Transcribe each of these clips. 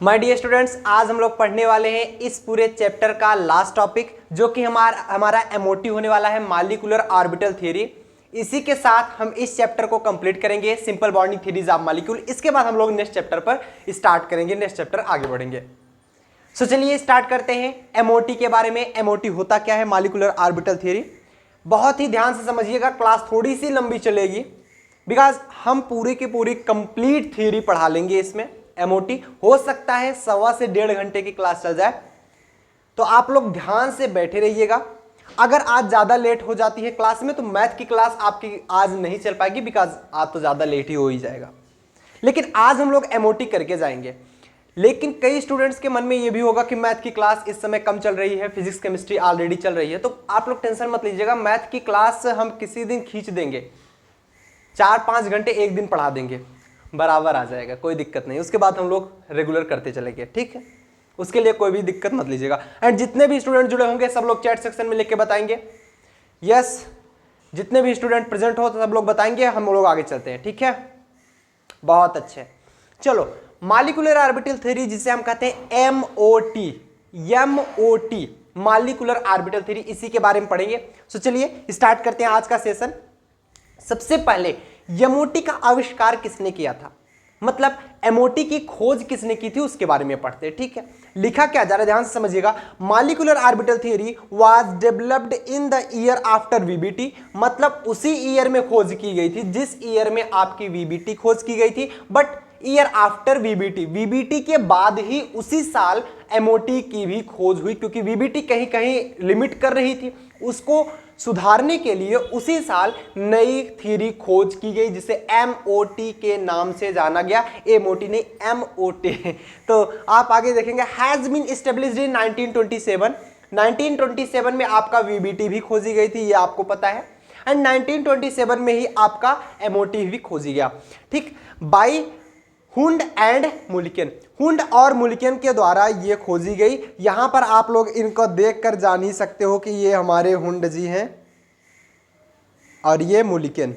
My dear students, आज हम लोग पढ़ने वाले हैं इस पूरे चैप्टर का लास्ट टॉपिक, जो कि हमारा एमओटी होने वाला है, मॉलिक्यूलर ऑर्बिटल थ्योरी। इसी के साथ हम इस चैप्टर को कंप्लीट करेंगे, simple bonding theories of molecule. इसके बाद हम लोग नेक्स्ट चैप्टर पर स्टार्ट करेंगे, नेक्स्ट चैप्टर आगे बढ़ेंगे। सो चलिए स्टार्ट करते हैं एमओटी के बारे में। एमओटी होता क्या है, मॉलिक्यूलर ऑर्बिटल थ्योरी। बहुत ही ध्यान से समझिएगा, क्लास थोड़ी सी लंबी चलेगी बिकॉज हम पूरी की पूरी कंप्लीट थ्योरी पढ़ा लेंगे इसमें। एमओटी हो सकता है 1.25 से 1.5 घंटे की क्लास चल जाए, तो आप लोग ध्यान से बैठे रहिएगा। अगर आज ज्यादा लेट हो जाती है क्लास में तो मैथ की क्लास आपकी आज नहीं चल पाएगी बिकॉज आज तो ज्यादा लेट ही हो ही जाएगा। लेकिन आज हम लोग एमओटी करके जाएंगे। लेकिन कई स्टूडेंट्स के मन में यह भी होगा कि मैथ की क्लास इस समय कम चल रही है, फिजिक्स केमिस्ट्री ऑलरेडी चल रही है, तो आप लोग टेंशन मत लीजिएगा। मैथ की क्लास हम किसी दिन खींच देंगे, 4-5 घंटे एक दिन पढ़ा देंगे, बराबर आ जाएगा, कोई दिक्कत नहीं। उसके बाद हम लोग रेगुलर करते चलेंगे, ठीक है। उसके लिए कोई भी दिक्कत मत लीजिएगा। एंड जितने भी स्टूडेंट जुड़े होंगे सब लोग चैट सेक्शन में लिख के बताएंगे। यस, जितने भी स्टूडेंट प्रेजेंट हो तो सब लोग बताएंगे, हम लोग आगे चलते हैं, ठीक है। बहुत अच्छे, चलो मॉलिक्यूलर ऑर्बिटल थ्योरी, जिसे हम कहते हैं MOT, MOT molecular orbital theory, इसी के बारे में पढ़ेंगे। सो चलिए स्टार्ट करते हैं आज का सेशन। सबसे पहले एमओटी का आविष्कार किसने किया था, मतलब एमओटी की खोज किसने की थी, उसके बारे में पढ़ते हैं, ठीक है। लिखा क्या जा रहा है, ध्यान से समझिएगा। Molecular orbital theory was developed in the year after VBT, मतलब उसी ईयर में खोज की गई थी जिस ईयर में आपकी वीबीटी खोज की गई थी, but year after VBT, VBT के बाद ही उसी साल एमओटी की भी खोज हुई, क्योंकि वीबीटी कहीं कहीं लिमिट कर रही थी। उसको सुधारने के लिए उसी साल नई थ्योरी खोज की गई जिसे एमओटी के नाम से जाना गया। एमओटी नहीं, एमओटी। तो आप आगे देखेंगे, हैज बीन एस्टेब्लिश्ड इन 1927। 1927 में आपका वीबीटी भी खोजी गई थी, ये आपको पता है। एंड 1927 में ही आपका एमओटी भी खोजी गया, ठीक, बाई हुंड एंड मुल्किन। हुंड और मुल्किन के द्वारा ये खोजी गई। यहां पर आप लोग इनको देखकर जान ही सकते हो कि ये हमारे हुंड जी हैं और ये मुल्किन।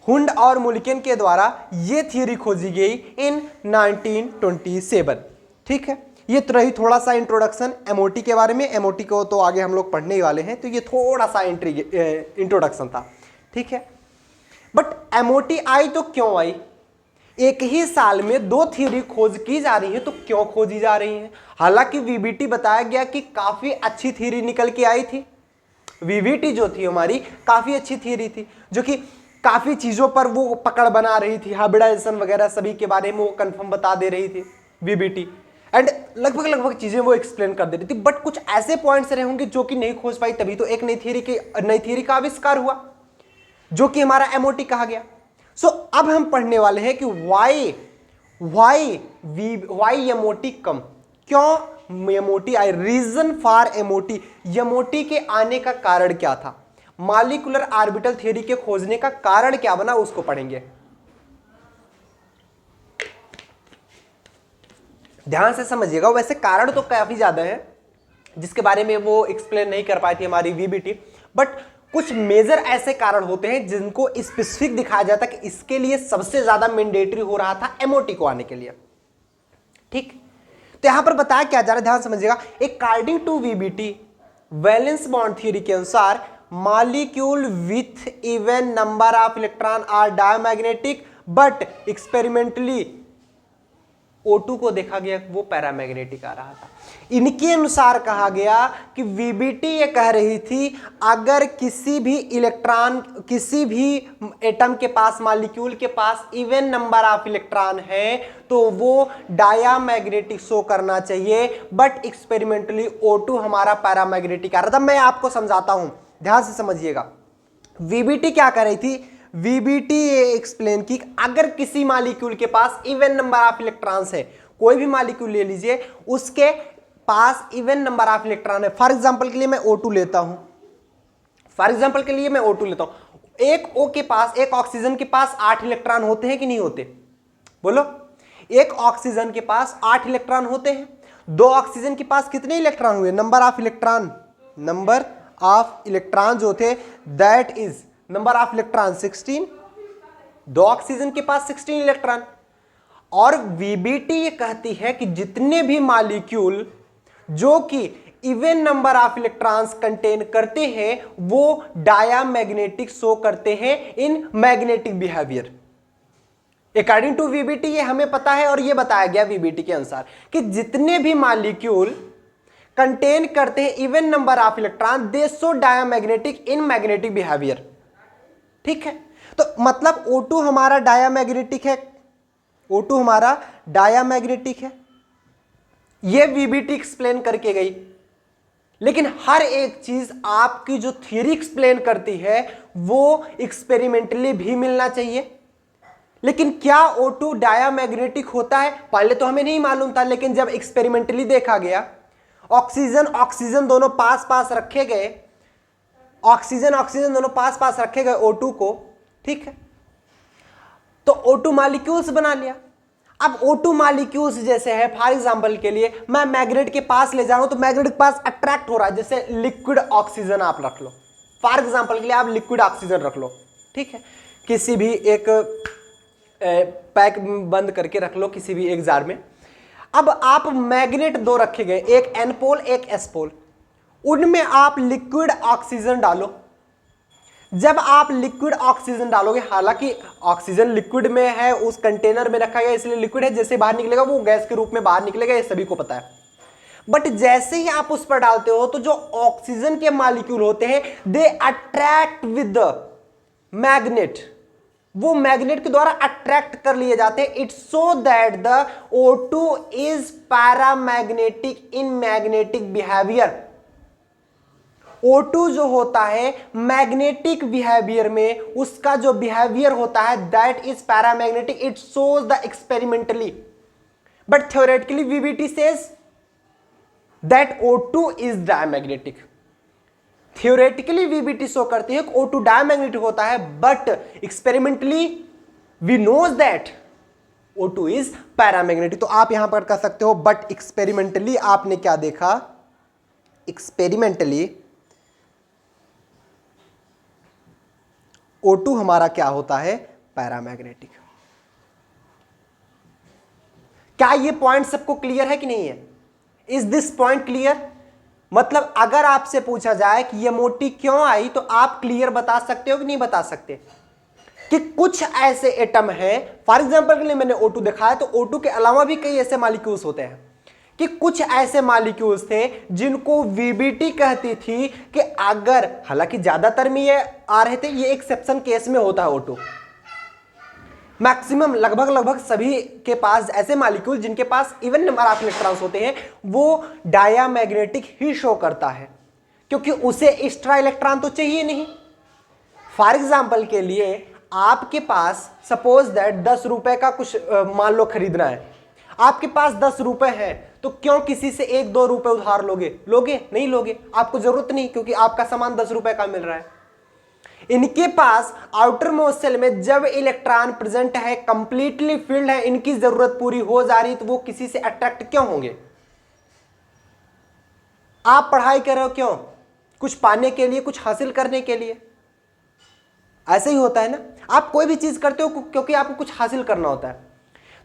हुंड और मुल्किन के द्वारा ये थ्योरी खोजी गई इन 1927, ठीक है। ये तो रही थोड़ा सा इंट्रोडक्शन एमओटी के बारे में। एमओटी को तो आगे हम लोग पढ़ने ही वाले हैं, तो ये थोड़ा सा इंट्रोडक्शन था, ठीक है। बट एमओटी आई तो क्यों आई, एक ही साल में दो थ्योरी खोज की जा रही है, तो क्यों खोजी जा रही है। हालांकि वीबीटी बताया गया कि काफी अच्छी थ्योरी निकल के आई थी। वीबीटी जो थी हमारी काफी अच्छी थ्योरी थी, जो कि काफी चीजों पर वो पकड़ बना रही थी, हाइब्रिडाइजेशन वगैरह सभी के बारे में वो कंफर्म बता दे रही थी वीबीटी, एंड लगभग चीजें वो एक्सप्लेन कर दे रही थी। बट कुछ ऐसे पॉइंट्स रहे होंगे जो कि नहीं खोज पाई, तभी तो एक नई थ्योरी का आविष्कार हुआ, जो कि हमारा एमओटी कहा गया। सो अब हम पढ़ने वाले हैं कि वाई एमओटी कम, क्यों एमओटी आई, रीजन फॉर एमओटी, एमओटी के आने का कारण क्या था, मॉलिक्यूलर ऑर्बिटल थ्योरी के खोजने का कारण क्या बना, उसको पढ़ेंगे। ध्यान से समझिएगा, वैसे कारण तो काफी ज्यादा है जिसके बारे में वो एक्सप्लेन नहीं कर पाई थी हमारी वीबीटी, बट कुछ मेजर ऐसे कारण होते हैं जिनको स्पेसिफिक दिखाया जाता है कि इसके लिए सबसे ज्यादा मैंडेटरी हो रहा था एमओटी को आने के लिए, ठीक। तो यहां पर बताया क्या जा रहा है, ध्यान समझिएगा। According to VBT, valence bond theory के अनुसार molecule with even number of electron are diamagnetic, but experimentally O2 को देखा गया वो पैरामैग्नेटिक आ रहा था। इनके अनुसार कहा गया कि वीबीटी ये कह रही थी अगर किसी भी इलेक्ट्रॉन, किसी भी एटम के पास, मॉलिक्यूल के पास इवन नंबर ऑफ इलेक्ट्रॉन है तो वो डायामैग्नेटिक शो करना चाहिए, बट एक्सपेरिमेंटली O2 हमारा पैरामैग्नेटिक आ रहा था। मैं आपको समझाता हूं, ध्यान से समझिएगा। वीबीटी क्या कर रही थी, वीबीटी ये एक्सप्लेन की अगर किसी मॉलिक्यूल के पास इवन नंबर ऑफ इलेक्ट्रॉन्स है, कोई भी मॉलिक्यूल ले लीजिए, उसके पास इवन नंबर ऑफ इलेक्ट्रॉन है। फॉर एग्जांपल के लिए मैं O2 लेता हूं, एक O के पास, एक ऑक्सीजन के पास 8 इलेक्ट्रॉन होते हैं कि नहीं होते, बोलो। एक ऑक्सीजन के पास 8 इलेक्ट्रॉन होते हैं। दो ऑक्सीजन के पास कितने इलेक्ट्रॉन हुए, नंबर ऑफ इलेक्ट्रॉन जो थे, that is number of electron 16। दो ऑक्सीजन के पास 16 इलेक्ट्रॉन, और वीबीटी ये कहती है कि जितने भी मॉलिक्यूल जो कि even number of electrons contain करते हैं वो डायामैग्नेटिक शो करते हैं in magnetic behaviour. According to VBT ये हमें पता है और ये बताया गया वीबीटी के अनुसार कि जितने भी मॉलिक्यूल कंटेन करते हैं even number of electron they show diamagnetic in magnetic behaviour. ठीक है, तो मतलब O2 हमारा डायामैग्नेटिक है, O2 हमारा डायामैग्नेटिक है, ये वीबीटी एक्सप्लेन करके गई। लेकिन हर एक चीज आपकी जो थ्योरी एक्सप्लेन करती है वो एक्सपेरिमेंटली भी मिलना चाहिए। लेकिन क्या O2 डायामैग्नेटिक होता है पहले तो हमें नहीं मालूम था, लेकिन जब एक्सपेरिमेंटली देखा गया ऑक्सीजन दोनों पास पास रखे गए, ऑक्सीजन दोनों पास पास रखे गए O2 को, ठीक है, तो O2 मॉलिक्यूल्स बना लिया। अब O2 मॉलिक्यूल्स जैसे है, फॉर एग्जांपल के लिए मैं मैग्नेट के पास ले जा रहा हूं तो मैग्नेट के पास अट्रैक्ट हो रहा है, जैसे लिक्विड ऑक्सीजन आप रख लो, फॉर एग्जांपल के लिए आप लिक्विड ऑक्सीजन रख लो, ठीक है, किसी भी एक पैक बंद करके रख लो किसी भी एक जार में। अब आप मैग्नेट दो रखे गए, एक एन पोल एक एस पोल, उनमें आप लिक्विड ऑक्सीजन डालो। जब आप लिक्विड ऑक्सीजन डालोगे, हालांकि ऑक्सीजन लिक्विड में है, उस कंटेनर में रखा गया इसलिए लिक्विड है, जैसे बाहर निकलेगा वो गैस के रूप में बाहर निकलेगा, ये सभी को पता है। बट जैसे ही आप उस पर डालते हो तो जो ऑक्सीजन के मॉलिक्यूल होते हैं they attract with the magnet, वो मैग्नेट के द्वारा अट्रैक्ट कर लिए जाते हैं। It's so that the O2 is paramagnetic in magnetic behaviour. O2 जो होता है मैग्नेटिक बिहेवियर में, उसका जो बिहेवियर होता है that is paramagnetic. It shows the experimentally but theoretically VBT says that O2 is diamagnetic. Theoretically VBT show करती है कि O2 डायमैग्नेटिक होता है, but experimentally we knows that O2 is paramagnetic. तो आप यहां पर कर सकते हो, बट एक्सपेरिमेंटली आपने क्या देखा, एक्सपेरिमेंटली O2 हमारा क्या होता है, पैरामैग्नेटिक। क्या ये पॉइंट सबको क्लियर है कि नहीं है? Is this point clear? मतलब अगर आपसे पूछा जाए कि ये मोटी क्यों आई तो आप क्लियर बता सकते हो कि नहीं बता सकते? कि कुछ ऐसे एटम हैं, फॉर एग्जांपल के लिए मैंने O2 दिखाया, तो O2 के अलावा भी कई ऐसे मॉलिक्यूल्स होते हैं कि कुछ ऐसे मॉलिक्यूल्स थे जिनको वीबीटी कहती थी कि अगर, हालांकि ज्यादातर में ये आ रहे थे, ये एक्सेप्शन केस में होता है O2, मैक्सिमम लगभग सभी के पास ऐसे मॉलिक्यूल जिनके पास इवन नंबर ऑफ इलेक्ट्रॉन्स होते हैं वो डायामैग्नेटिक ही शो करता है, क्योंकि उसे एक्स्ट्रा इलेक्ट्रॉन तो चाहिए नहीं। फॉर एग्जांपल के लिए आपके पास सपोज दैट 10 रुपए का कुछ मान लो खरीदना है, आपके पास 10 रुपए है, तो क्यों किसी से 1-2 रुपए उधार लोगे? नहीं लोगे, आपको जरूरत नहीं, क्योंकि आपका सामान 10 रुपए का मिल रहा है। इनके पास आउटर मोस्ट सेल में जब इलेक्ट्रॉन प्रेजेंट है, कंप्लीटली फिल्ड है, इनकी जरूरत पूरी हो जा रही, तो वो किसी से अट्रैक्ट क्यों होंगे? आप पढ़ाई कर रहे हो क्यों? कुछ पाने के लिए, कुछ हासिल करने के लिए। ऐसे ही होता है ना, आप कोई भी चीज करते हो क्योंकि आपको कुछ हासिल करना होता है।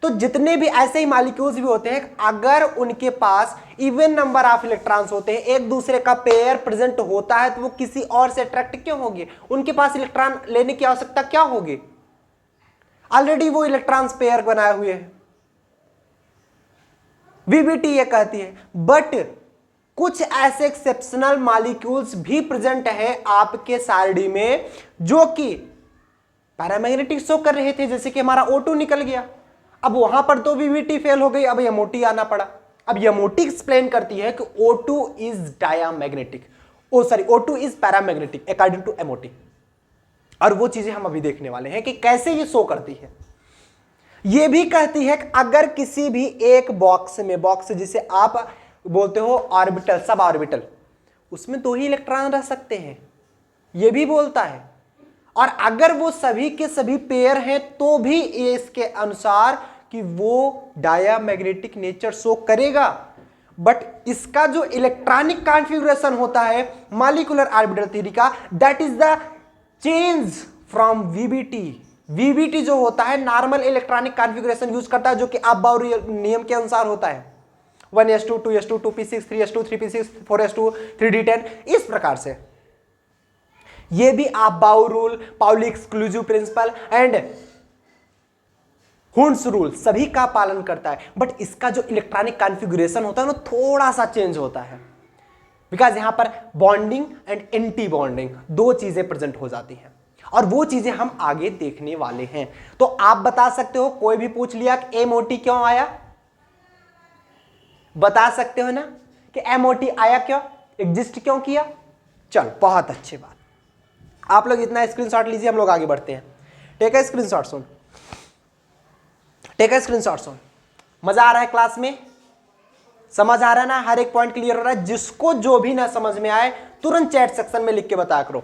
तो जितने भी ऐसे ही मॉलिक्यूल्स भी होते हैं, अगर उनके पास इवन नंबर ऑफ इलेक्ट्रॉन्स होते हैं, एक दूसरे का पेयर प्रेजेंट होता है, तो वो किसी और से अट्रैक्ट क्यों होंगे? उनके पास इलेक्ट्रॉन लेने की आवश्यकता क्या होगी? ऑलरेडी वो इलेक्ट्रॉन्स पेयर बनाए हुए हैं। वीबीटी ये कहती है, बट कुछ ऐसे एक्सेप्शनल मॉलिक्यूल्स भी प्रेजेंट है आपके सारणी में जो कि पैरामैग्नेटिक शो कर रहे थे, जैसे कि हमारा O2 निकल गया। अब वहां पर तो वीबीटी फेल हो गई, अब एमओटी आना पड़ा। अब एमओटी एक्सप्लेन करती है कि O2 is diamagnetic, O2 is paramagnetic according to MOT. और वो चीजें हम अभी देखने वाले हैं कि कैसे ये शो करती है। ये भी कहती है कि अगर किसी भी एक बॉक्स जिसे आप बोलते हो ऑर्बिटल, सब ऑर्बिटल, उसमें 2 ही इलेक्ट्रॉन रह सकते हैं, ये भी बोलता है। और अगर वो सभी के सभी पेयर हैं तो भी इसके अनुसार कि वो डायामैग्नेटिक नेचर शो करेगा। बट इसका जो इलेक्ट्रॉनिक कॉन्फ़िगरेशन होता है मॉलिक्यूलर ऑर्बिटल थ्योरी का, that is the change from VBT VBT जो होता है नॉर्मल इलेक्ट्रॉनिक कॉन्फ़िगरेशन यूज करता है, जो कि आप-बाउरी नियम के अनुसार होता है 1s2 2s2 2p6 3s2 3p6 4s2 3d10, इस प्रकार से। ये भी Aufbau rule, Pauli exclusive principle and Hund's rule सभी का पालन करता है, बट इसका जो इलेक्ट्रॉनिक कॉन्फ़िगरेशन होता है ना थोड़ा सा चेंज होता है, बिकॉज यहां पर बॉन्डिंग एंड एंटी बॉन्डिंग दो चीजें प्रेजेंट हो जाती हैं, और वो चीजें हम आगे देखने वाले हैं। तो आप बता सकते हो, कोई भी पूछ लिया कि एमओटी क्यों आया, बता सकते हो ना कि एमओटी आया क्यों, एग्जिस्ट क्यों किया। चल बहुत अच्छी बात, आप लोग इतना स्क्रीनशॉट लीजिए, हम लोग आगे बढ़ते हैं। Take a screenshot soon, take a screenshot soon. मजा आ रहा है क्लास में, समझ आ रहा है ना, हर एक पॉइंट क्लियर हो रहा है। जिसको जो भी ना समझ में आए तुरंत चैट सेक्शन में लिख के बताया करो,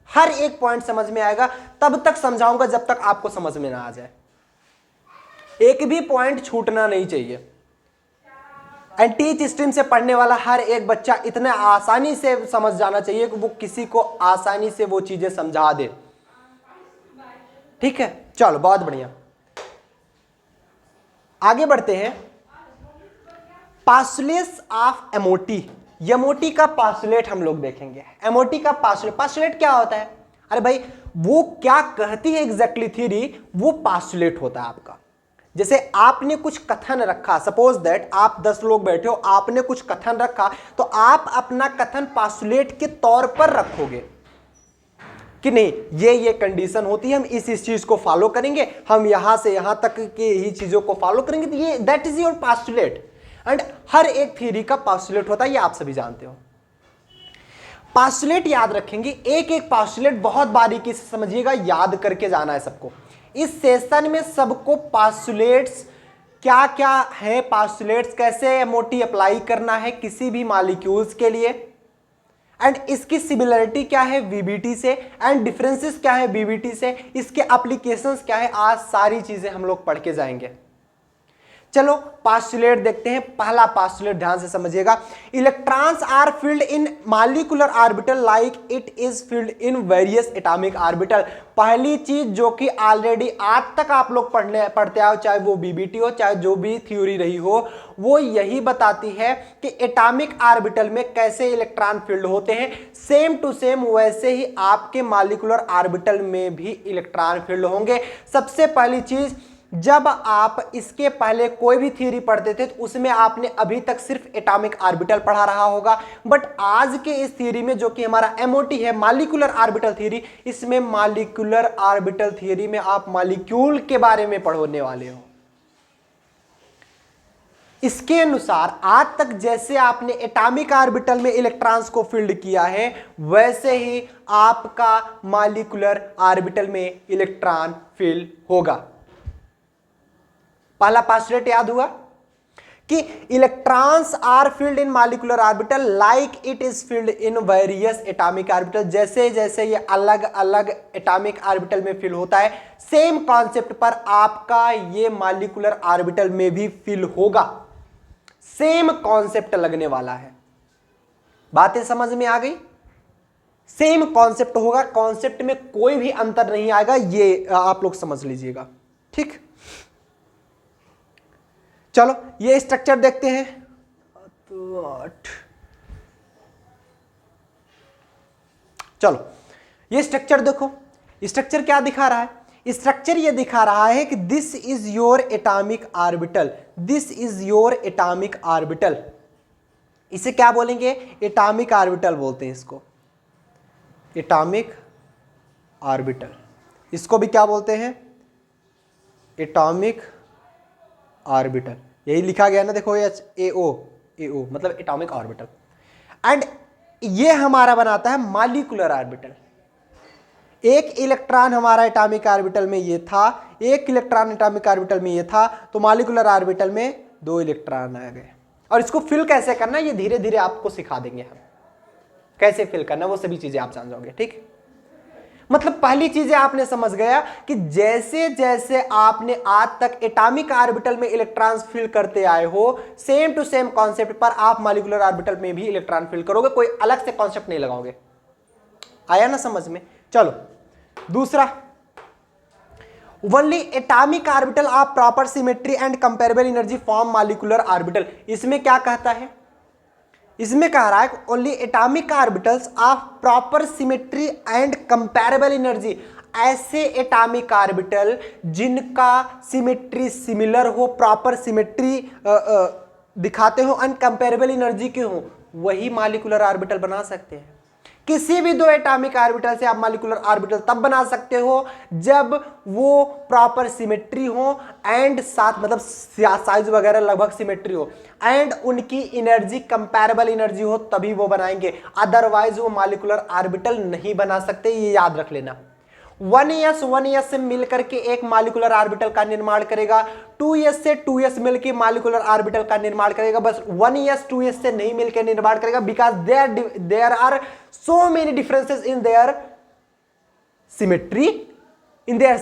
हर एक पॉइंट समझ में आएगा, तब तक समझाऊंगा जब तक आपको समझ में ना आ जाए, एक भी पॉइंट छूटना नहीं चाहिए। एंड टीच स्ट्रीम से पढ़ने वाला हर एक बच्चा इतने आसानी से समझ जाना चाहिए कि वो किसी को आसानी से वो चीजें समझा दे, ठीक है। चलो बहुत बढ़िया, आगे बढ़ते हैं। पास्टुलेट्स ऑफ एमओटी, एमओटी का पास्टुलेट हम लोग देखेंगे। एमओटी का पास्टुलेट, पास्टुलेट क्या होता है, अरे भाई वो क्या कहती है एग्जैक्टली थ्योरी, वो पास्टुलेट होता है आपका। जैसे आपने कुछ कथन रखा, सपोज दैट आप 10 लोग बैठे हो, आपने कुछ कथन रखा, तो आप अपना कथन पास्टुलेट के तौर पर रखोगे कि नहीं ये कंडीशन होती है, हम इस चीज को फॉलो करेंगे, हम यहां से यहां तक की ही चीजों को फॉलो करेंगे, तो ये that is your postulate. And हर एक थ्योरी का पास्टुलेट होता है, ये आप सभी जानते हो। पास्टुलेट याद रखेंगे, एक एक पास्टुलेट बहुत बारीकी से समझिएगा, याद करके जाना है सबको। इस सेशन में सबको पास्टुलेट्स क्या क्या है, पास्टुलेट्स कैसे एमओटी अप्लाई करना है किसी भी मॉलिक्यूल्स के लिए, एंड इसकी सिमिलरिटी क्या है वीबीटी से, एंड डिफरेंसेस क्या है वीबीटी से, इसके एप्लीकेशंस क्या है, आज सारी चीजें हम लोग पढ़ के जाएंगे। चलो पास्टुलेट देखते हैं। पहला पास्टुलेट ध्यान से समझिएगा, electrons are filled in molecular orbital like it is filled in various atomic orbital. पहली चीज जो कि ऑलरेडी आज तक आप लोग पढ़ते आओ, चाहे वो बीबीटी हो चाहे जो भी थ्योरी रही हो, वो यही बताती है कि एटॉमिक ऑर्बिटल में कैसे इलेक्ट्रॉन फील्ड होते हैं, सेम टू सेम वैसे ही आपके मॉलिक्यूलर ऑर्बिटल में भी इलेक्ट्रॉन फील्ड होंगे। सबसे पहली चीज, जब आप इसके पहले कोई भी थ्योरी पढ़ते थे तो उसमें आपने अभी तक सिर्फ एटॉमिक ऑर्बिटल पढ़ा रहा होगा, बट आज के इस थ्योरी में जो कि हमारा एमओटी है, मॉलिक्यूलर ऑर्बिटल थ्योरी, इसमें मॉलिक्यूलर ऑर्बिटल थ्योरी में आप मॉलिक्यूल के बारे में पढ़ने वाले हो। इसके अनुसार आज तक जैसे आपने एटॉमिक ऑर्बिटल में इलेक्ट्रॉन्स को फील्ड किया है, वैसे ही आपका मॉलिक्यूलर ऑर्बिटल में इलेक्ट्रॉन फील्ड होगा। पहला पास्टुलेट याद हुआ कि electrons are filled in molecular orbital like it is filled in various atomic orbital. जैसे जैसे ये अलग अलग एटॉमिक ऑर्बिटल में फील होता है, सेम कॉन्सेप्ट पर आपका ये मॉलिक्यूलर ऑर्बिटल में भी फील होगा, सेम कॉन्सेप्ट लगने वाला है। बातें समझ में आ गई? सेम कॉन्सेप्ट होगा, कॉन्सेप्ट में कोई भी अंतर नहीं आएगा, ये आप लोग समझ लीजिएगा, ठीक। चलो ये स्ट्रक्चर देखते हैं। चलो ये स्ट्रक्चर देखो, स्ट्रक्चर क्या दिखा रहा है, स्ट्रक्चर ये दिखा रहा है कि this is your atomic orbital, this is your atomic orbital. इसे क्या बोलेंगे, एटॉमिक ऑर्बिटल बोलते हैं इसको, एटॉमिक ऑर्बिटल। इसको भी क्या बोलते हैं, एटॉमिक ऑर्बिटल। यही लिखा गया ना, देखो एच ए ओ मतलब एटॉमिक ऑर्बिटल। एंड ये हमारा बनाता है मॉलिक्यूलर ऑर्बिटल। एक इलेक्ट्रॉन हमारा एटॉमिक ऑर्बिटल में ये था, एक इलेक्ट्रॉन एटॉमिक ऑर्बिटल में ये था, तो मॉलिक्यूलर ऑर्बिटल में 2 इलेक्ट्रॉन आ गए। और इसको फिल कैसे करना ये धीरे धीरे आपको सिखा देंगे हम, कैसे फिल करना वो सभी चीजें आप जान जाओगे, ठीक। मतलब पहली चीजें आपने समझ गया कि जैसे जैसे आपने आज तक एटॉमिक ऑर्बिटल में इलेक्ट्रॉन्स फिल करते आए हो, सेम टू सेम कॉन्सेप्ट पर आप मॉलिक्यूलर ऑर्बिटल में भी इलेक्ट्रॉन फिल करोगे, कोई अलग से कॉन्सेप्ट नहीं लगाओगे। आया ना समझ में? चलो दूसरा, only atomic orbital of proper symmetry and comparable energy form molecular orbital. इसमें क्या कहता है, इसमें कह रहा है only atomic orbitals of proper symmetry and comparable energy, ऐसे एटॉमिक ऑर्बिटल जिनका सिमेट्री सिमिलर हो, प्रॉपर सिमेट्री दिखाते हो, अनकंपेरेबल एनर्जी के हो, वही मॉलिक्यूलर ऑर्बिटल बना सकते हैं। किसी भी दो एटॉमिक ऑर्बिटल से आप मॉलिक्यूलर ऑर्बिटल तब बना सकते हो जब वो प्रॉपर सिमेट्री हो एंड साथ मतलब साइज वगैरह लगभग सिमेट्री हो एंड उनकी एनर्जी कंपैरेबल एनर्जी हो, तभी वो बनाएंगे, अदरवाइज वो मॉलिक्यूलर ऑर्बिटल नहीं बना सकते, ये याद रख लेना। 1s से मिलकर के एक मॉलिक्यूलर ऑर्बिटल का निर्माण करेगा, 2s से 2s मिलकर मॉलिक्यूलर ऑर्बिटल का निर्माण करेगा, बस 1s 2s से नहीं मिलकर निर्माण करेगा, because there are so many differences in their symmetry, in their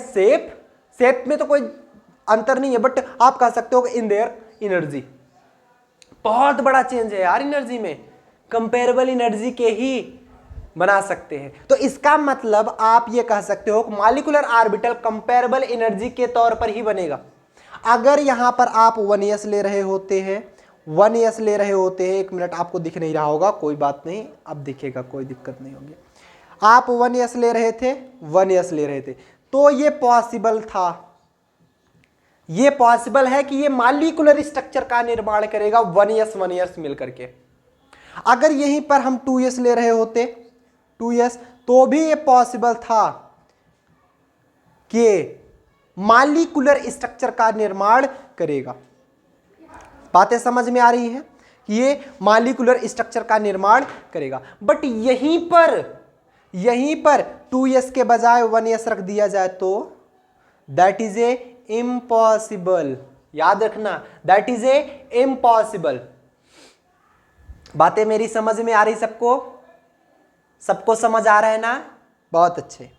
shape में तो कोई अंतर नहीं है, बट आप कह सकते हो कि इन देयर एनर्जी बहुत बड़ा चेंज है यार एनर्जी में, कंपेरेबल एनर्जी के ही बना सकते हैं। तो इसका मतलब आप ये कह सकते हो मॉलिक्यूलर ऑर्बिटल कंपेरेबल एनर्जी के तौर पर ही बनेगा। अगर यहां पर आप 1s ले रहे होते हैं, 1s ले रहे होते हैं, एक मिनट आपको दिख नहीं रहा होगा, कोई बात नहीं, अब दिखेगा, कोई दिक्कत नहीं होगी। आप 1s ले रहे थे, 1s ले रहे थे, तो ये पॉसिबल था, ये पॉसिबल है कि ये मॉलिक्यूलर स्ट्रक्चर का निर्माण करेगा 1s मिलकर के। अगर यहीं पर हम 2s ले रहे होते, 2s, तो भी ये पॉसिबल था कि मॉलिक्यूलर स्ट्रक्चर का निर्माण करेगा। बातें समझ में आ रही हैं, ये मॉलिक्यूलर स्ट्रक्चर का निर्माण करेगा, बट यहीं पर 2s के बजाय 1s रख दिया जाए तो दैट इज ए इम्पॉसिबल, याद रखना, दैट इज ए इम्पॉसिबल। बातें मेरी समझ में आ रही सबको समझ आ रहा है ना, बहुत अच्छे।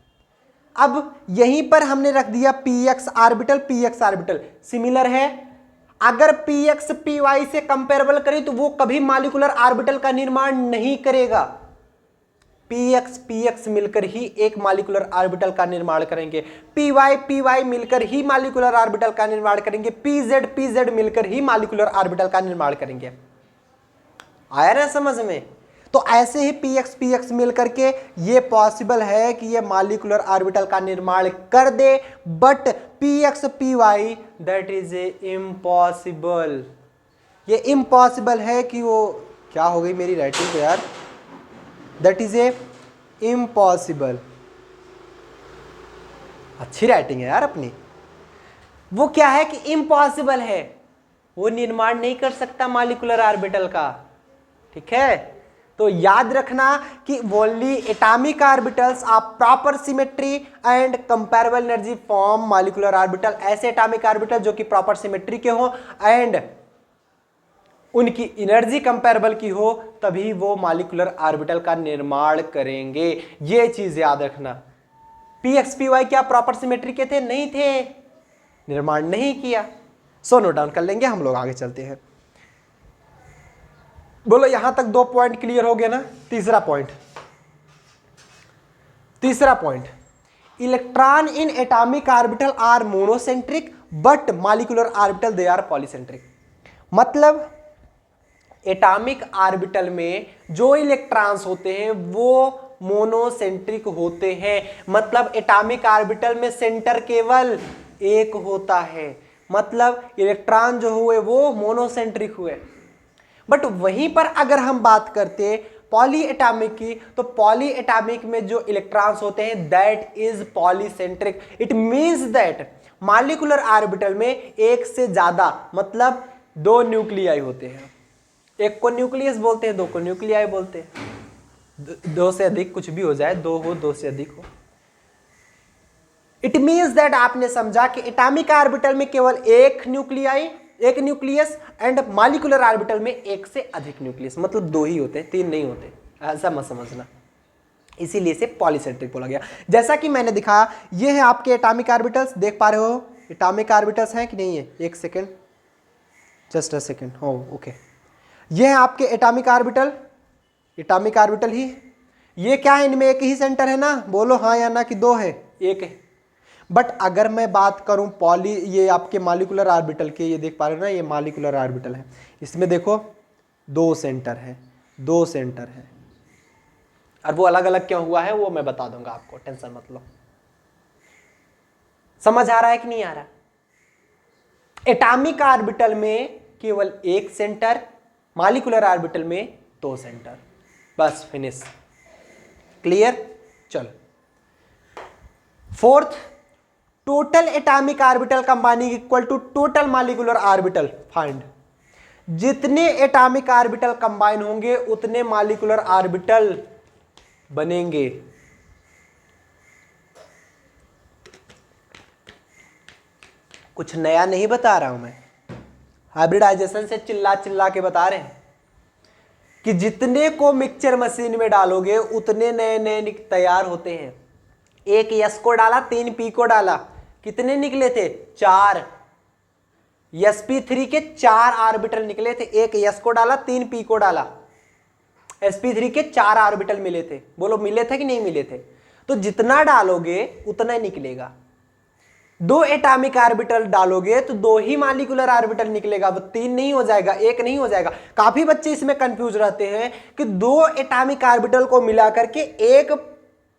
अब यहीं पर हमने रख दिया px ऑर्बिटल सिमिलर है, अगर px py से कंपेरेबल करें तो वो कभी मॉलिक्यूलर ऑर्बिटल का निर्माण नहीं करेगा, px मिलकर ही एक मॉलिक्यूलर ऑर्बिटल का निर्माण करेंगे, py मिलकर ही मॉलिक्यूलर ऑर्बिटल का निर्माण करेंगे, pz मिलकर ही मॉलिक्यूलर ऑर्बिटल का निर्माण करेंगे। आया ना समझ में? तो ऐसे ही px मिलकर के ये पॉसिबल है कि ये मॉलिक्यूलर ऑर्बिटल का निर्माण कर दे, but px py that is a impossible. ये इम्पॉसिबल है कि वो क्या हो गई मेरी राइटिंग को यार, दैट इज ए इम्पॉसिबल। अच्छी राइटिंग है यार अपनी। वो क्या है कि इम्पॉसिबल है, वो निर्माण नहीं कर सकता मॉलिक्यूलर ऑर्बिटल का, ठीक है। तो याद रखना कि only atomic orbitals of proper symmetry and comparable energy form molecular orbital, ऐसे एटॉमिक ऑर्बिटल जो कि प्रॉपर सिमेट्री के हो एंड उनकी एनर्जी कंपेरेबल की हो, तभी वो मॉलिक्यूलर ऑर्बिटल का निर्माण करेंगे। ये चीज याद रखना। px py क्या प्रॉपर सिमेट्री के थे? नहीं थे, निर्माण नहीं किया। सो नोट डाउन कर लेंगे, हम लोग आगे चलते हैं। बोलो यहां तक 2 पॉइंट क्लियर हो गया ना। तीसरा point, electron in atomic orbital are monocentric but molecular orbital they are polycentric. मतलब एटॉमिक ऑर्बिटल में जो इलेक्ट्रॉन्स होते हैं वो मोनोसेंट्रिक होते हैं, मतलब एटॉमिक ऑर्बिटल में सेंटर केवल एक होता है, मतलब इलेक्ट्रॉन जो हुए वो मोनोसेंट्रिक हुए। बट वहीं पर अगर हम बात करते पॉली एटॉमिक की, तो पॉली एटॉमिक में जो इलेक्ट्रॉन्स होते हैं that is polycentric. It means that molecular orbital में एक से ज्यादा मतलब 2 न्यूक्लियाई होते हैं। एक को न्यूक्लियस बोलते हैं, 2 को न्यूक्लियाई बोलते हैं। 2 से अधिक कुछ भी हो जाए, 2 हो 2 से अधिक हो। इट मींस दैट आपने समझा कि एटॉमिक ऑर्बिटल में केवल एक न्यूक्लियस एंड मॉलिक्यूलर ऑर्बिटल में एक से अधिक न्यूक्लियस, मतलब 2 ही होते हैं, 3 नहीं होते, ऐसा मत समझना। इसीलिए इसे पॉलीसेंट्रिक बोला गया। जैसा कि मैंने दिखाया, ये है आपके एटॉमिक ऑर्बिटल्स, देख पा रहे हो एटॉमिक ऑर्बिटल्स हैं कि नहीं है? एक सेकेंड, जस्ट अ सेकेंड, हो ओके। ये है आपके एटॉमिक ऑर्बिटल ही। ये क्या है? इनमें एक ही सेंटर है ना, बोलो हाँ या ना कि 2 है? एक है। बट अगर मैं बात करूं पॉली, ये आपके मॉलिक्यूलर ऑर्बिटल के, ये देख पा रहे हो ना, ये मॉलिक्यूलर ऑर्बिटल है, इसमें देखो 2 सेंटर है, 2 सेंटर है, और वो अलग अलग क्यों हुआ है वो मैं बता दूंगा आपको, टेंशन मत लो। समझ आ रहा है कि नहीं आ रहा? एटॉमिक ऑर्बिटल में केवल 1 सेंटर, मॉलिक्यूलर ऑर्बिटल में 2 सेंटर, बस फिनिश, क्लियर। चलो fourth, total atomic orbital combining equal to total molecular orbital find. जितने एटॉमिक ऑर्बिटल कंबाइन होंगे उतने मॉलिक्यूलर ऑर्बिटल बनेंगे। कुछ नया नहीं बता रहा हूं मैं, हाइब्रिडाइजेशन से चिल्ला चिल्ला के बता रहे हैं कि जितने को मिक्सचर मशीन में डालोगे उतने नए नए तैयार होते हैं। एक यस को डाला, 3 पी को डाला, कितने निकले थे? 4। sp3 के 4 ऑर्बिटल निकले थे। एक यस को डाला, 3 पी को डाला, sp3 के 4 ऑर्बिटल मिले थे। बोलो मिले थे कि नहीं मिले थे? तो जितना डालोगे उतना ही निकलेगा। 2 एटॉमिक ऑर्बिटल डालोगे तो 2 ही मॉलिक्यूलर ऑर्बिटल निकलेगा, वो 3 नहीं हो जाएगा, 1 नहीं हो जाएगा। काफी बच्चे इसमें कंफ्यूज रहते हैं कि 2 एटॉमिक ऑर्बिटल को मिलाकर के एक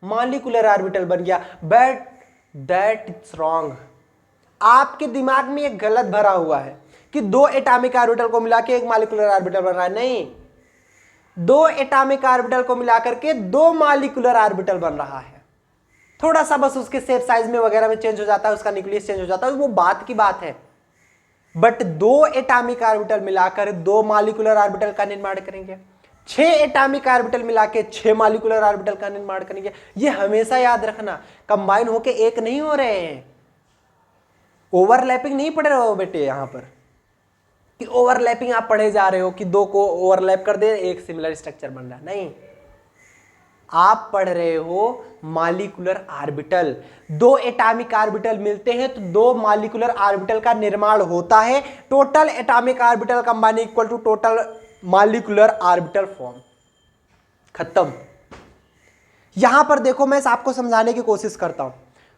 मॉलिक्यूलर ऑर्बिटल बन गया, बट दैट इज रॉन्ग। आपके दिमाग में एक गलत भरा हुआ है कि 2 एटॉमिक ऑर्बिटल को मिला के एक मॉलिक्यूलर ऑर्बिटल बन रहा है। नहीं, 2 एटॉमिक ऑर्बिटल को मिलाकर के 2 मॉलिक्यूलर ऑर्बिटल बन रहा है। थोड़ा सा बस उसके शेप साइज में वगैरह में चेंज हो जाता है, उसका न्यूक्लियस चेंज हो जाता है, वो बात की बात है। बट 2 एटॉमिक ऑर्बिटल मिलाकर 2 मॉलिक्यूलर ऑर्बिटल का निर्माण करेंगे। 6 एटॉमिक ऑर्बिटल मिला के 6 मॉलिक्यूलर ऑर्बिटल का निर्माण करेंगे। ये हमेशा याद रखना, कंबाइन होके एक नहीं हो रहे हैं। ओवरलैपिंग नहीं पढ़ रहे हो बेटे यहां पर कि ओवरलैपिंग आप पढ़े जा रहे हो कि 2 को ओवरलैप कर दे एक सिमिलर स्ट्रक्चर बन रहा है। नहीं, आप पढ़ रहे हो मॉलिक्यूलर ऑर्बिटल। 2 एटॉमिक ऑर्बिटल मिलते हैं तो 2 मॉलिक्यूलर ऑर्बिटल का निर्माण होता है। Total atomic orbital combining equal to total molecular orbital form. खत्म। यहां पर देखो मैं आपको समझाने की कोशिश करता हूं।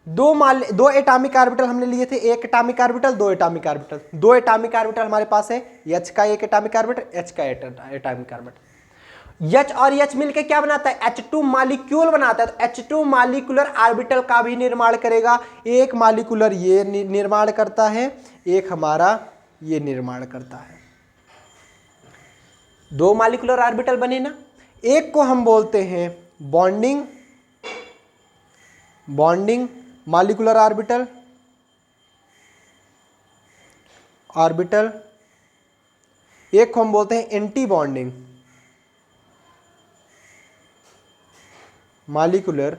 2 एटॉमिक ऑर्बिटल हमने लिए थे, 1 atomic orbital, 2 atomic orbital. 2 atomic orbital हमारे पास है, H का 1 एटॉमिक ऑर्बिटल, H का एटॉमिक ऑर्बिटल। H और H मिलकर क्या बनाता है? H2 मॉलिक्यूल बनाता है। तो H2 मॉलिक्यूलर ऑर्बिटल का भी निर्माण करेगा। एक मॉलिक्यूलर ये निर्माण करता है, एक हमारा ये निर्माण करता है। 2 मॉलिक्यूलर ऑर्बिटल बने ना। एक को हम बोलते हैं बॉन्डिंग मॉलिक्यूलर ऑर्बिटल, एक को हम बोलते हैं एंटी बॉन्डिंग मॉलिक्यूलर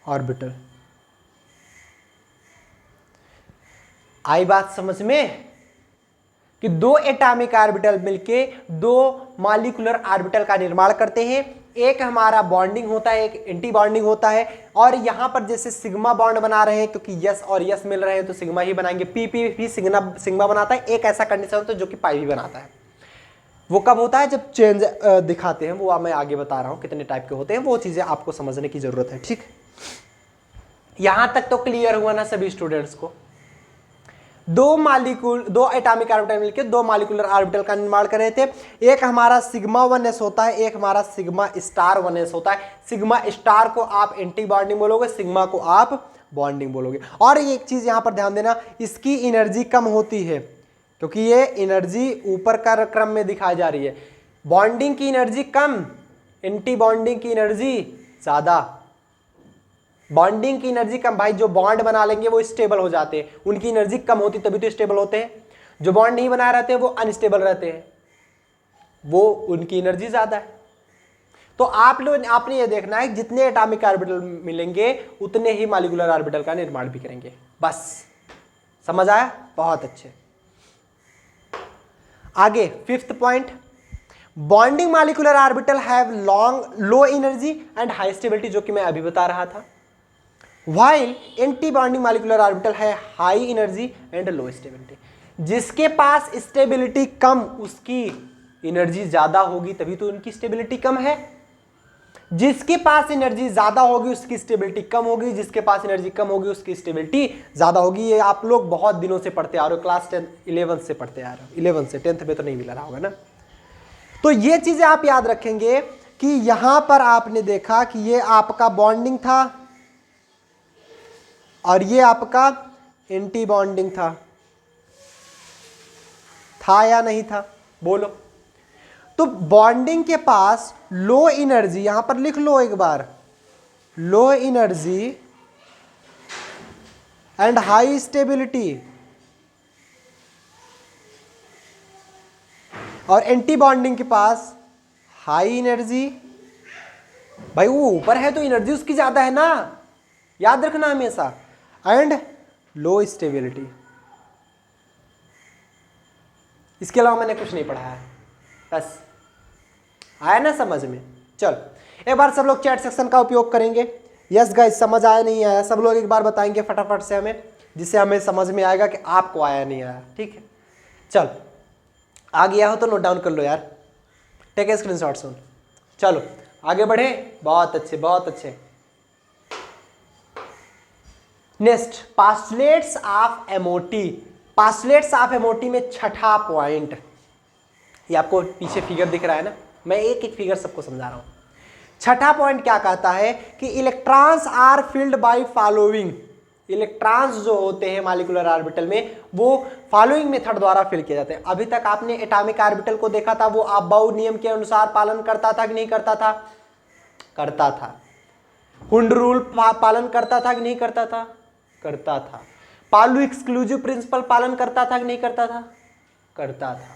ऑर्बिटल। आई बात समझ में कि 2 एटॉमिक ऑर्बिटल मिलके 2 मॉलिक्यूलर ऑर्बिटल का निर्माण करते हैं। एक हमारा बॉन्डिंग होता है, एक एंटी बॉन्डिंग होता है। और यहां पर जैसे सिग्मा बॉन्ड बना रहे हैं क्योंकि यस और यस मिल रहे हैं तो सिग्मा ही बनाएंगे। पी भी सिग्मा बनाता है। एक ऐसा कंडीशन होता है जो कि पाई भी बनाता है। वो कब होता है? जब चेंज दिखाते हैं। वो मैं आगे बता रहा हूं कितने टाइप के होते हैं, वो चीजें आपको समझने की जरूरत है। ठीक, यहां तक तो क्लियर हुआ ना सभी स्टूडेंट्स को? 2 एटॉमिक ऑर्बिटल मिलकर 2 मॉलिक्यूलर ऑर्बिटल का निर्माण कर रहे थे। एक हमारा सिग्मा 1s होता है, एक हमारा सिग्मा स्टार 1s होता है। सिग्मा स्टार को आप एंटी बॉन्डिंग बोलोगे, सिग्मा को आप बॉन्डिंग बोलोगे। और एक चीज यहां पर ध्यान देना, इसकी एनर्जी कम होती है क्योंकि ये एनर्जी ऊपर का क्रम में दिखाई जा रही है। बॉन्डिंग की एनर्जी कम, एंटी बॉन्डिंग की एनर्जी ज्यादा। बॉन्डिंग की एनर्जी कम, भाई जो बॉन्ड बना लेंगे वो स्टेबल हो जाते हैं, उनकी एनर्जी कम होती तभी तो स्टेबल होते हैं। जो बॉन्ड नहीं बना रहते हैं वो अनस्टेबल रहते हैं, वो उनकी एनर्जी ज्यादा है। तो आपने ये देखना है जितने एटॉमिक ऑर्बिटल मिलेंगे उतने ही मॉलिक्यूलर ऑर्बिटल का निर्माण भी करेंगे। बस समझ आया? बहुत अच्छे। आगे 5th point, bonding molecular orbital have low energy and high stability, जो कि मैं अभी बता रहा था। While anti bonding molecular orbital है high energy and low stability. जिसके पास स्टेबिलिटी कम उसकी एनर्जी ज्यादा होगी, तभी तो उनकी स्टेबिलिटी कम है। जिसके पास एनर्जी ज्यादा होगी उसकी स्टेबिलिटी कम होगी, जिसके पास एनर्जी कम होगी उसकी स्टेबिलिटी ज्यादा होगी। ये आप लोग बहुत दिनों से पढ़ते आ रहे हो, क्लास 10 11 से पढ़ते आ रहे हो, 11 से, 10th में तो नहीं मिल रहा होगा ना। तो ये चीजें आप याद रखेंगे कि यहां पर आपने देखा कि ये आपका बॉन्डिंग था और ये आपका एंटी बॉन्डिंग था या नहीं था, बोलो। तो बॉन्डिंग के पास लो एनर्जी, यहां पर लिख लो एक बार, low energy and high stability, और एंटी बॉन्डिंग के पास हाई एनर्जी। भाई वो ऊपर है तो एनर्जी उसकी ज्यादा है ना, याद रखना हमेशा, एंड लो स्टेबिलिटी। इसके अलावा मैंने कुछ नहीं पढ़ा है, बस। आया ना समझ में? चल एक बार सब लोग चैट सेक्शन का उपयोग करेंगे। यस गाइस, समझ आया नहीं आया सब लोग एक बार बताएंगे फटाफट से हमें, जिससे हमें समझ में आएगा कि आपको आया नहीं आया। ठीक है, चल आ गया हो तो नोट डाउन कर लो यार, टेक ए स्क्रीनशॉट सुन। चलो आगे बढ़े, बहुत अच्छे बहुत अच्छे। Next, postulates of MOT. Postulates of MOT में छठा पॉइंट, ये आपको पीछे फिगर दिख रहा है ना, मैं एक एक फिगर सबको समझा रहा हूं। छठा पॉइंट क्या कहता है कि electrons are filled by following. Electrons जो होते हैं मॉलिक्यूलर ऑर्बिटल में वो फॉलोइंग मेथड द्वारा फिल किए जाते हैं। अभी तक आपने एटॉमिक ऑर्बिटल को देखा था, वो अबाउ नियम के अनुसार पालन करता था कि नहीं करता था? करता था। हुंड रूल पालन करता था कि नहीं करता था? करता था। पाउली एक्सक्लूसिव प्रिंसिपल पालन करता था कि नहीं करता था? करता था।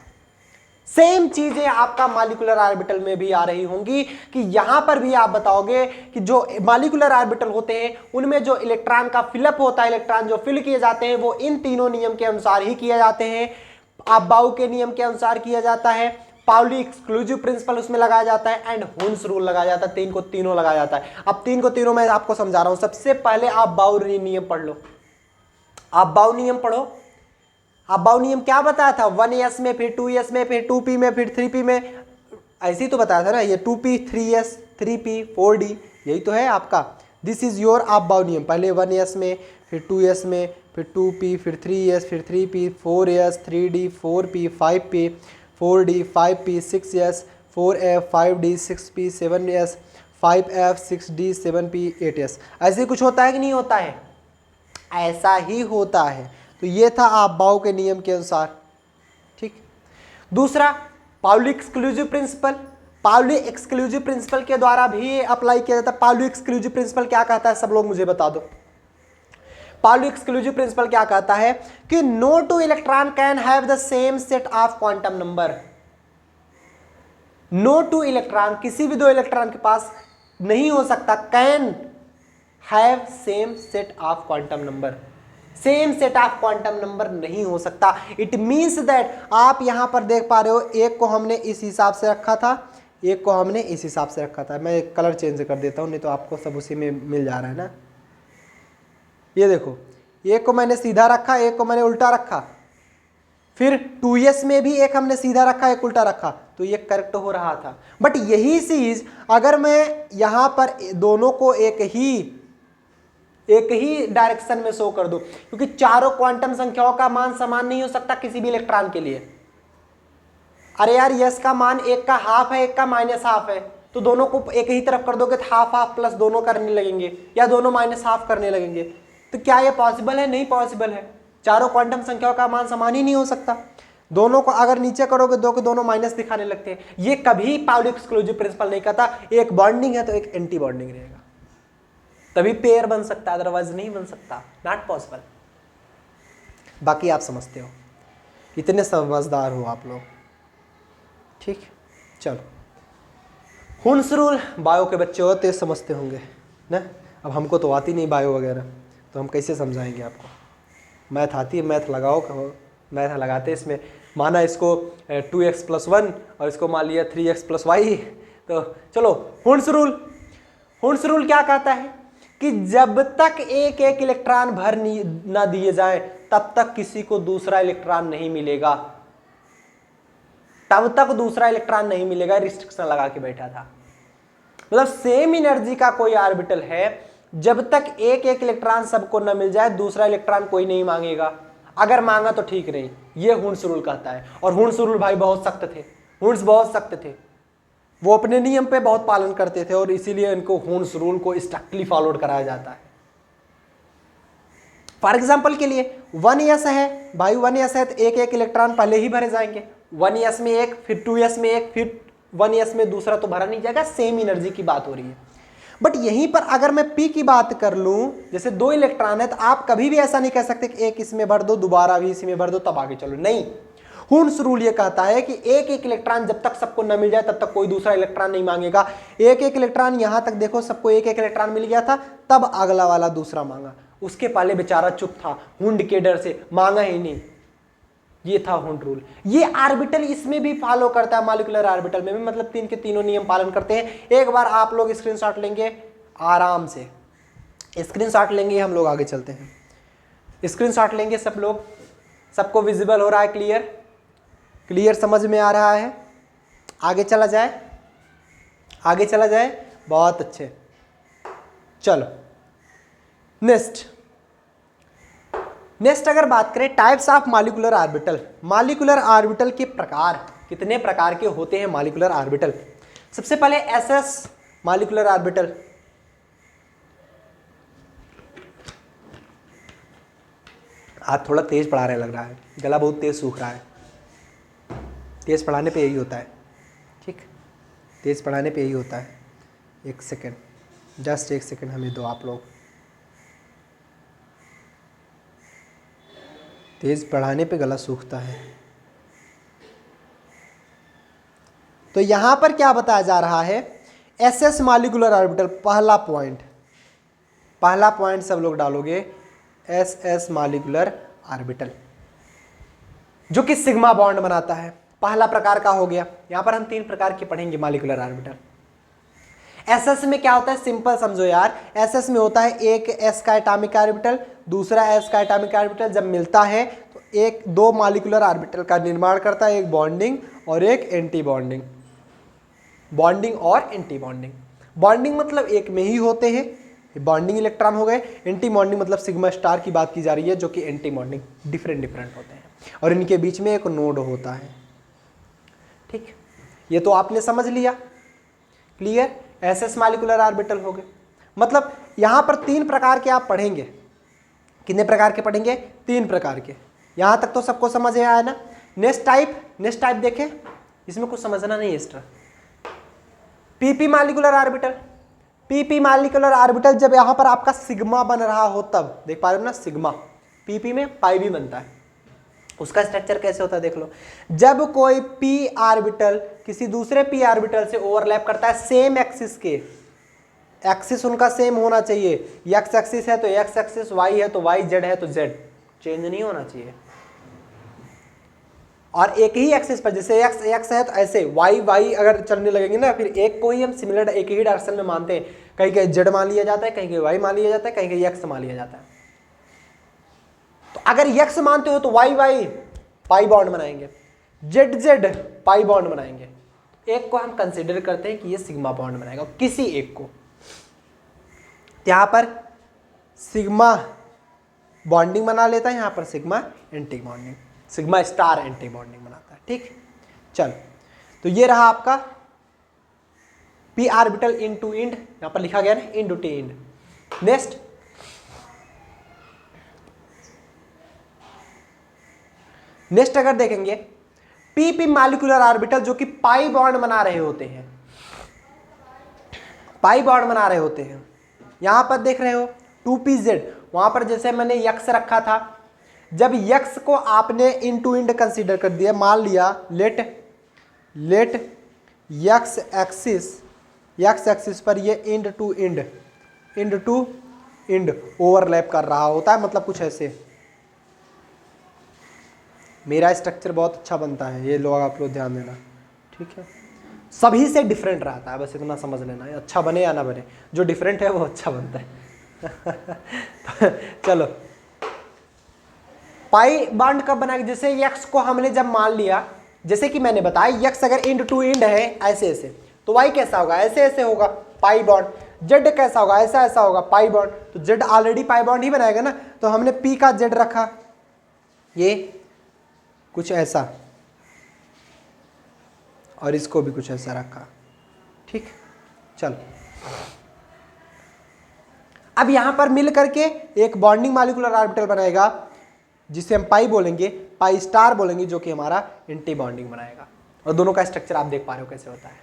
सेम चीजें आपका मॉलिक्यूलर ऑर्बिटल में भी आ रही होंगी कि यहां पर भी आप बताओगे कि जो मॉलिक्यूलर ऑर्बिटल होते हैं उनमें जो इलेक्ट्रॉन का फिलअप होता है, इलेक्ट्रॉन जो फिल किए जाते हैं वो इन तीनों नियम के अनुसार ही किए जाते हैं। अबाउ के नियम के अनुसार किया जाता है, पाउली एक्सक्लूसिव प्रिंसिपल उसमें लगाया जाता है, एंड हुन्स रूल लगाया जाता है। तीन को तीनों लगाया जाता है। अब तीन को तीनों मैं आपको समझा रहा हूं। सबसे पहले आप बाउ नियम पढ़ लो, आप बाउ नियम पढ़ो। अब बाउ नियम क्या बताया था? 1s में, फिर 2s में, फिर 2p में, फिर 3p में, ऐसे ही तो बताया था ना। ये 2p, 3s, 3p, 4d, यही तो है आपका। दिस इज योर आप बाउ नियम। पहले 1s में, फिर 2s में, फिर 2p, फिर 3s, फिर 3p, 4s, 3d, 4p, 5p, 4d, 5p, 6s, 4f, 5d, 6p, 7s, 5f, 6d, 7p, 8s। ऐसे कुछ होता है कि नहीं होता है? ऐसा ही होता है। तो ये था आप बाउ के नियम के अनुसार। ठीक। दूसरा, Pauli exclusive principle. Pauli exclusive principle के द्वारा भी अप्लाई किया जाता है। पाउली एक्सक्लूसिव प्रिंसिपल क्या कहता है? सब लोग मुझे बता दो। पाउली एक्सक्लूसिव प्रिंसिपल क्या कहता है कि no two electron can have the same set of quantum number. No two electron, किसी भी दो इलेक्ट्रॉन के पास नहीं हो सकता can have same set of quantum number. Same set of quantum number नहीं हो सकता। इट मीन्स दैट आप यहां पर देख पा रहे हो, एक को हमने इस हिसाब से रखा था, एक को हमने इस हिसाब से रखा था। मैं कलर चेंज कर देता हूं, नहीं तो आपको सब उसी में मिल जा रहा है ना। ये देखो, एक को मैंने सीधा रखा, एक को मैंने उल्टा रखा, फिर 2s में भी एक हमने सीधा रखा, एक उल्टा रखा, तो ये करेक्ट हो रहा था। बट यही चीज अगर मैं यहां पर दोनों को एक ही डायरेक्शन में शो कर दूं, क्योंकि चारों क्वांटम संख्याओं का मान समान नहीं हो सकता किसी भी इलेक्ट्रॉन के लिए। अरे यार, यस का मान एक का हाफ है, एक का माइनस हाफ है, तो दोनों को एक ही तरफ कर दोगे तो हाफ हाफ प्लस दोनों करने लगेंगे, या दोनों माइनस हाफ करने लगेंगे। तो क्या ये पॉसिबल है? नहीं पॉसिबल है। चारों क्वांटम संख्याओं का मान समान ही नहीं हो सकता। दोनों को अगर नीचे करोगे दो के दोनों माइनस दिखाने लगते हैं। ये कभी पाउली एक्सक्लूसिव प्रिंसिपल नहीं कहता। एक बॉन्डिंग है तो एक एंटी बॉन्डिंग रहेगा, तभी पेयर बन सकता है, अदरवाइज नहीं बन सकता। Not possible. बाकी आप समझते हो, इतने समझदार हो आप लोग। ठीक, चलो। हुन्स रूल बायो के बच्चे होते समझते होंगे ना। अब हमको तो आती नहीं बायो वगैरह, तो हम कैसे समझाएंगे आपको? मैथ आती है, मैथ लगाओ, मैथ लगाते इसमें। माना इसको 2x+1 और इसको मान लिया 3x+y। तो चलो, हुन्स रूल। हुन्स रूल क्या कहता है कि जब तक एक एक इलेक्ट्रॉन भर ना दिए जाए तब तक किसी को दूसरा इलेक्ट्रॉन नहीं मिलेगा। तब तक दूसरा इलेक्ट्रॉन नहीं मिलेगा, रिस्ट्रिक्शन लगा के बैठा था। मतलब सेम एनर्जी का कोई ऑर्बिटल है, जब तक एक एक इलेक्ट्रॉन सबको न मिल जाए दूसरा इलेक्ट्रॉन कोई नहीं मांगेगा, अगर मांगा तो ठीक नहीं। ये हुंस रूल कहता है। और हुंस रूल भाई बहुत सख्त थे, हुंस बहुत सख्त थे, वो अपने नियम पे बहुत पालन करते थे और इसीलिए इनको हुंस रूल को स्ट्रिक्टली फॉलोड कराया जाता है। फॉर एग्जाम्पल के लिए 1s है भाई, 1s है तो एक एक इलेक्ट्रॉन पहले ही भरे जाएंगे, 1s में एक, फिर 2s में एक, फिर 1s में दूसरा, तो भरा नहीं जाएगा। सेम एनर्जी की बात हो रही है। बट यहीं पर अगर मैं p की बात कर लूं, जैसे 2 इलेक्ट्रॉन है तो आप कभी भी ऐसा नहीं कह सकते कि एक इसमें भर दो दोबारा भी इसी में भर दो तब आगे चलो, नहीं। हुंस रूल ये कहता है कि एक एक इलेक्ट्रॉन जब तक सबको न मिल जाए तब तक कोई दूसरा इलेक्ट्रॉन नहीं मांगेगा। एक एक इलेक्ट्रॉन यहां तक देखो सबको एक एक इलेक्ट्रॉन मिल गया था, तब अगला वाला दूसरा मांगा। उसके पहले बेचारा चुप था, हुंड के डर से मांगा ही नहीं। ये था हुंड रूल। ये ऑर्बिटल इसमें भी फॉलो करता है, मॉलिक्यूलर ऑर्बिटल में भी, मतलब 3 के तीनों नियम पालन करते हैं। एक बार आप लोग स्क्रीनशॉट लेंगे आराम से, स्क्रीनशॉट लेंगे, हम लोग आगे चलते हैं। स्क्रीनशॉट लेंगे सब लोग, सबको विजिबल हो रहा है, क्लियर क्लियर समझ में आ रहा है? आगे चला जाए, आगे चला जाए, बहुत अच्छे। चलो नेक्स्ट अगर बात करें types of molecular orbital. Molecular orbital के प्रकार, कितने प्रकार के होते हैं मॉलिक्यूलर ऑर्बिटल? सबसे पहले एसएस मॉलिक्यूलर ऑर्बिटल। आज थोड़ा तेज पढ़ा रहे लग रहा है, गला बहुत तेज सूख रहा है। तेज पढ़ाने पे यही होता है, ठीक, तेज पढ़ाने पे यही होता है। एक सेकेंड, जस्ट एक सेकेंड हमें दो आप लोग। तेज पढ़ाने पे गला सूखता है। तो यहां पर क्या बताया जा रहा है? एसएस मॉलिक्यूलर ऑर्बिटल, पहला पॉइंट सब लोग डालोगे, एसएस मॉलिक्यूलर ऑर्बिटल जो कि सिग्मा बॉन्ड बनाता है, पहला प्रकार का हो गया। यहां पर हम 3 प्रकार के पढ़ेंगे मॉलिक्यूलर ऑर्बिटल। एसएस में क्या होता है, सिंपल समझो यार, एसएस में होता है एक एस का एटॉमिक ऑर्बिटल, दूसरा एस का एटॉमिक ऑर्बिटल जब मिलता है तो एक 2 मॉलिक्यूलर ऑर्बिटल का निर्माण करता है, एक बॉन्डिंग और एक एंटी बॉन्डिंग। बॉन्डिंग और एंटी बॉन्डिंग, बॉन्डिंग मतलब एक में ही होते हैं, बॉन्डिंग इलेक्ट्रॉन हो गए। एंटी बॉन्डिंग मतलब सिग्मा स्टार की बात की जा रही है, जो कि एंटी बॉन्डिंग, डिफरेंट होते हैं और इनके बीच में एक नोड होता है। ठीक, ये तो आपने समझ लिया, क्लियर। एसएस मॉलिक्यूलर ऑर्बिटल हो गए। मतलब यहां पर 3 प्रकार के आप पढ़ेंगे। कितने प्रकार के पढ़ेंगे? 3 प्रकार के। यहां तक तो सबको समझ आया ना? नेक्स्ट टाइप देखें, इसमें कुछ समझना नहीं है extra. PP molecular orbital. PP molecular orbital जब यहां पर आपका सिग्मा बन रहा हो तब, देख पा रहे हो ना, सिग्मा। पीपी में पाई भी बनता है। उसका स्ट्रक्चर कैसे होता है देख लो। जब कोई पी ऑर्बिटल किसी दूसरे पी ऑर्बिटल से ओवरलैप करता है सेम एक्सिस के, एक्सिस उनका सेम होना चाहिए। एक्स एक्सिस है तो एक्स एक्सिस, वाई है तो वाई, जेड है तो जेड, चेंज नहीं होना चाहिए। और एक ही एक्सिस पर, जैसे एक्स एक्स है तो ऐसे वाई वाई अगर चलने लगेंगे ना, फिर एक को ही हम सिमिलर एक ही डायरेक्शन में मानते हैं। कहीं कहीं जेड मान लिया जाता है, कहीं कहीं वाई मान लिया जाता है, कहीं कहीं एक्स मान लिया जाता है। तो अगर एक्स मानते हो तो वाई वाई पाई बॉन्ड बनाएंगे, जेड जेड पाई बॉन्ड बनाएंगे। एक को हम कंसिडर करते हैं कि ये सिग्मा बॉन्ड बनाएगा, किसी एक को। यहां पर सिग्मा बॉन्डिंग बना लेता है, यहां पर sigma anti bonding, sigma star anti bonding बनाता है। ठीक, चल, तो ये रहा आपका P orbital end to end, यहां पर लिखा गया ना इंड टू इंड। नेक्स्ट अगर देखेंगे पी मॉलिक्यूलर ऑर्बिटल जो कि पाई बॉन्ड बना रहे होते हैं, पाई बॉन्ड बना रहे होते हैं। यहां पर देख रहे हो 2pz, वहां पर जैसे मैंने यक्स रखा था, जब यक्स को आपने इन टू इंड कंसीडर कर दिया, मान लिया लेट यक्स एक्सिस पर ये इंड टू इंड ओवरलैप कर रहा होता है, मतलब कुछ ऐसे। मेरा स्ट्रक्चर बहुत अच्छा बनता है, ये लोग आप लोग ध्यान देना, ठीक है। सभी से डिफरेंट रहता है, बस इतना समझ लेना है, अच्छा बने या ना बने, जो डिफरेंट है वो अच्छा बनता है। चलो, पाई बॉन्ड कब बनाएगा? जैसे यक्स को हमने जब मान लिया, जैसे कि मैंने बताया यक्स अगर इंड टू इंड है ऐसे ऐसे, तो वाई कैसा होगा? ऐसे ऐसे होगा। Pi bond. जेड कैसा होगा, ऐसा ऐसा होगा, पाई बॉन्ड, तो जेड ऑलरेडी पाई बॉन्ड ही बनाएगा ना, तो हमने पी का जेड रखा, ये कुछ ऐसा, और इसको भी कुछ ऐसा रखा, ठीक। चलो अब यहां पर मिल करके एक बॉन्डिंग मॉलिक्यूलर ऑर्बिटल बनाएगा जिसे हम पाई बोलेंगे, पाई स्टार बोलेंगे, जो कि हमारा एंटी बॉन्डिंग बनाएगा। और दोनों का स्ट्रक्चर आप देख पा रहे हो कैसे होता है।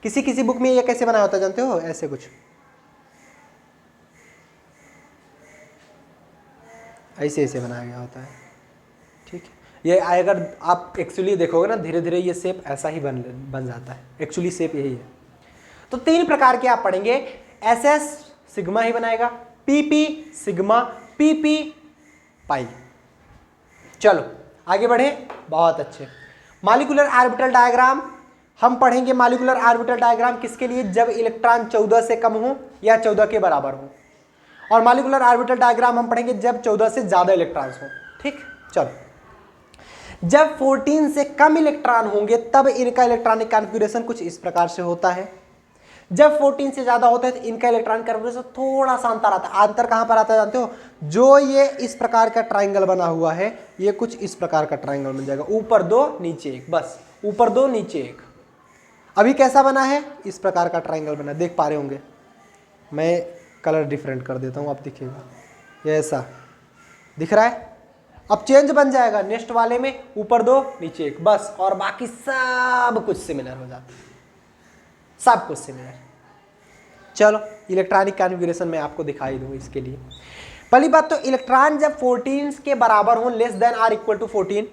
किसी किसी बुक में ये कैसे बनाया होता है जानते हो, ऐसे कुछ ऐसे ऐसे बनाया गया होता है, ठीक है। ये अगर आप एक्चुअली देखोगे ना, धीरे धीरे ये शेप ऐसा ही बन जाता है, एक्चुअली शेप यही है। तो तीन प्रकार के आप पढ़ेंगे, एस एस सिग्मा ही बनाएगा, पीपी सिग्मा, पीपी पाई। चलो आगे बढ़े, बहुत अच्छे। मॉलिक्यूलर ऑर्बिटल डायग्राम हम पढ़ेंगे। मॉलिक्यूलर ऑर्बिटल डायग्राम किसके लिए, जब इलेक्ट्रॉन 14 से कम हो या 14 के बराबर हो। और मॉलिक्यूलर ऑर्बिटल डायग्राम हम पढ़ेंगे जब 14 से ज्यादा इलेक्ट्रॉन्स हो, ठीक। चलो जब 14 से कम इलेक्ट्रॉन होंगे तब इनका इलेक्ट्रॉनिक कॉन्फ़िगरेशन कुछ इस प्रकार से होता है। जब 14 से ज्यादा होता है तो इनका इलेक्ट्रॉनिक कॉन्फ़िगरेशन थोड़ा सा अंतर आता है। अंतर कहां पर आता है जानते हो, जो ये इस प्रकार का ट्राइंगल बना हुआ है, ये कुछ इस प्रकार का ट्राइंगल बन जाएगा, ऊपर दो नीचे एक, बस ऊपर दो नीचे एक। अभी कैसा बना है, इस प्रकार का ट्राइंगल बना, देख पा रहे होंगे। मैं कलर डिफरेंट कर देता हूं, आप दिखेगा, ये ऐसा दिख रहा है। अब चेंज बन जाएगा नेक्स्ट वाले में, ऊपर दो नीचे एक, बस, और बाकी सब कुछ सिमिलर हो जाता है, सब कुछ सिमिलर। चलो इलेक्ट्रॉनिक कॉन्फ़िगरेशन मैं आपको दिखाई दूं। इसके लिए पहली बात तो इलेक्ट्रॉन जब 14 के बराबर हो, less than or equal to 14,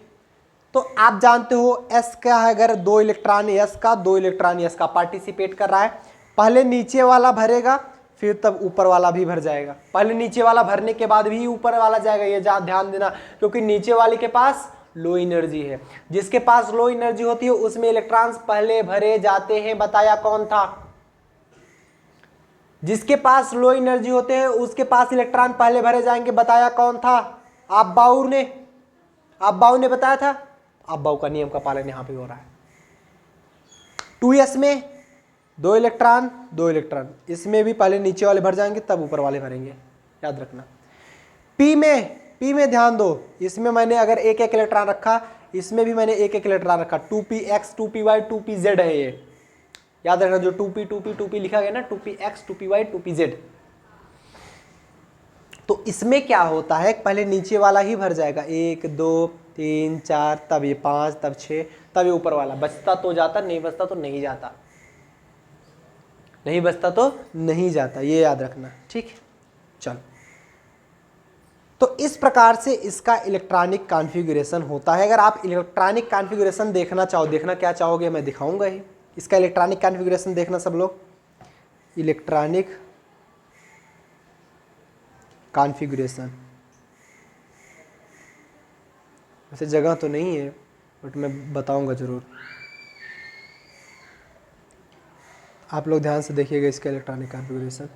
तो आप जानते हो एस का है, अगर दो इलेक्ट्रॉन एस का, दो इलेक्ट्रॉन एस का पार्टिसिपेट कर रहा है, पहले नीचे वाला भरेगा फिर तब ऊपर वाला भी भर जाएगा। पहले नीचे वाला भरने के बाद भी ऊपर वाला जाएगा, ये ध्यान देना, क्योंकि नीचे वाले के पास लो एनर्जी है। जिसके पास लो एनर्जी होती है उसमें इलेक्ट्रॉन्स पहले भरे जाते हैं, बताया कौन था। जिसके पास लो एनर्जी होते हैं उसके पास इलेक्ट्रॉन पहले भरे जाएंगे, बताया कौन था, आप बाउ ने बताया था। आप बाउ का नियम का पालन यहां पे हो रहा है। 2s में दो इलेक्ट्रॉन, इसमें भी पहले नीचे वाले भर जाएंगे तब ऊपर वाले भरेंगे, याद रखना। पी में ध्यान दो, इसमें मैंने अगर एक एक इलेक्ट्रॉन रखा, इसमें भी मैंने एक एक इलेक्ट्रॉन रखा, 2px 2py 2pz है ये, याद रखना। जो 2p लिखा गया ना, 2px 2py 2pz, तो इसमें क्या होता है, पहले नीचे वाला ही भर जाएगा, 1 2 3 4, तब ये 5, तब 6, तब ये ऊपर वाला। बचता तो जाता, नहीं बचता तो नहीं जाता, नहीं बचता तो नहीं जाता, ये याद रखना, ठीक। चलो तो इस प्रकार से इसका इलेक्ट्रॉनिक कॉन्फ़िगरेशन होता है। अगर आप इलेक्ट्रॉनिक कॉन्फ़िगरेशन देखना चाहो, देखना क्या चाहोगे, मैं दिखाऊंगा ही। इसका इलेक्ट्रॉनिक कॉन्फ़िगरेशन देखना सब लोग, इलेक्ट्रॉनिक कॉन्फ़िगरेशन, वैसे जगह तो नहीं है बट मैं बताऊंगा जरूर, आप लोग ध्यान से देखिएगा। इसका इलेक्ट्रॉनिक कॉन्फ़िगरेशन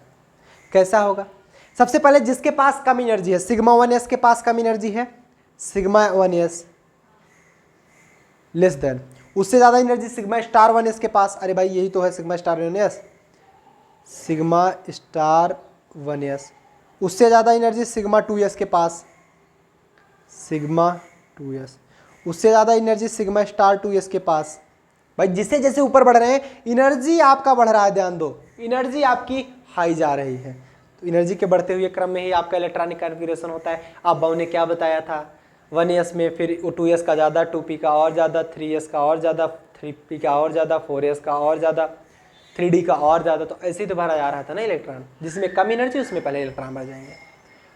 कैसा होगा। सबसे पहले जिसके पास कम एनर्जी है, सिग्मा 1s के पास कम एनर्जी है, सिग्मा 1s लेस देन, उससे ज़्यादा एनर्जी सिग्मा स्टार 1s के पास, अरे भाई यही तो है sigma star 1s, sigma star 1s। उससे ज़्यादा एनर्जी सिग्मा 2s के पास, सिग्मा 2s। उससे ज़्यादा एनर्जी सिग्मा स्टार 2s के पास। भाई जिससे जैसे ऊपर बढ़ रहे हैं एनर्जी आपका बढ़ रहा है, ध्यान दो, एनर्जी आपकी हाई जा रही है, तो एनर्जी के बढ़ते हुए क्रम में ही आपका इलेक्ट्रॉनिक कॉन्फ़िगरेशन होता है। आप बाउ ने क्या बताया था, 1s में फिर 2s का ज़्यादा, 2p का और ज़्यादा, 3s का और ज़्यादा, 3p का और ज़्यादा, 4s का और ज़्यादा, 3d का और ज़्यादा, तो ऐसे ही तो भरा जा रहा था ना इलेक्ट्रॉन। जिसमें कम एनर्जी उसमें पहले इलेक्ट्रॉन बढ़ जाएंगे।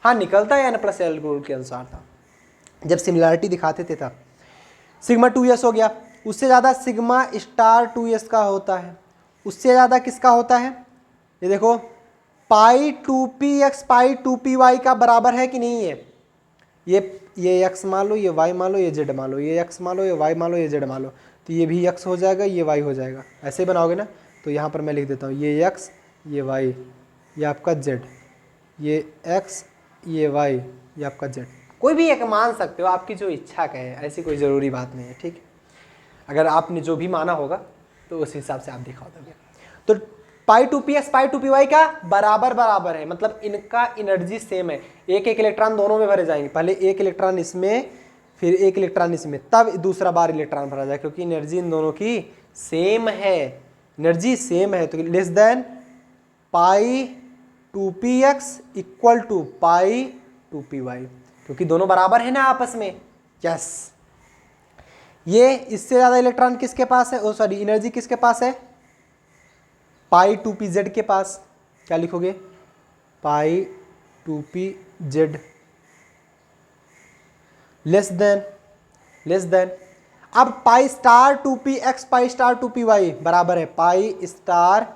हाँ, निकलता है n+l रूल के अनुसार था, जब सिमिलरिटी दिखाते थे तब। सिग्मा 2s हो गया, उससे ज़्यादा सिग्मा स्टार 2s का होता है। उससे ज़्यादा किसका होता है, ये देखो, पाई 2px पाई 2py का बराबर है कि नहीं है। ये x मान लो, ये y मान लो, ये z मान लो, ये x मान लो, ये y मान लो, ये z मान लो, तो ये भी x हो जाएगा, ये y हो जाएगा। ऐसे ही बनाओगे ना, तो यहाँ पर मैं लिख देता हूँ, ये x, ये y, ये आपका z, ये x, ये y, ये आपका z। कोई भी एक मान सकते हो, आपकी जो इच्छा का है, ऐसी कोई ज़रूरी बात नहीं है, ठीक है। अगर आपने जो भी माना होगा तो उस हिसाब से आप दिखा दोगे। तो pi two P x pi two P y का बराबर बराबर है, मतलब इनका एनर्जी सेम है। एक एक इलेक्ट्रॉन दोनों में भरे जाएंगे, पहले एक इलेक्ट्रॉन इसमें फिर एक इलेक्ट्रॉन इसमें, तब दूसरा बार इलेक्ट्रॉन भरा जाए, क्योंकि एनर्जी इन दोनों की सेम है, एनर्जी सेम है। तो less than pi two P x equal to pi two P Y, क्योंकि दोनों बराबर है ना आपस में। यस, ये इससे ज्यादा इलेक्ट्रॉन किसके पास है, ओ सॉरी एनर्जी किसके पास है, पाई टू पी जेड के पास। क्या लिखोगे, pi two p z less than अब pi star two P x pi star two P y बराबर है pi star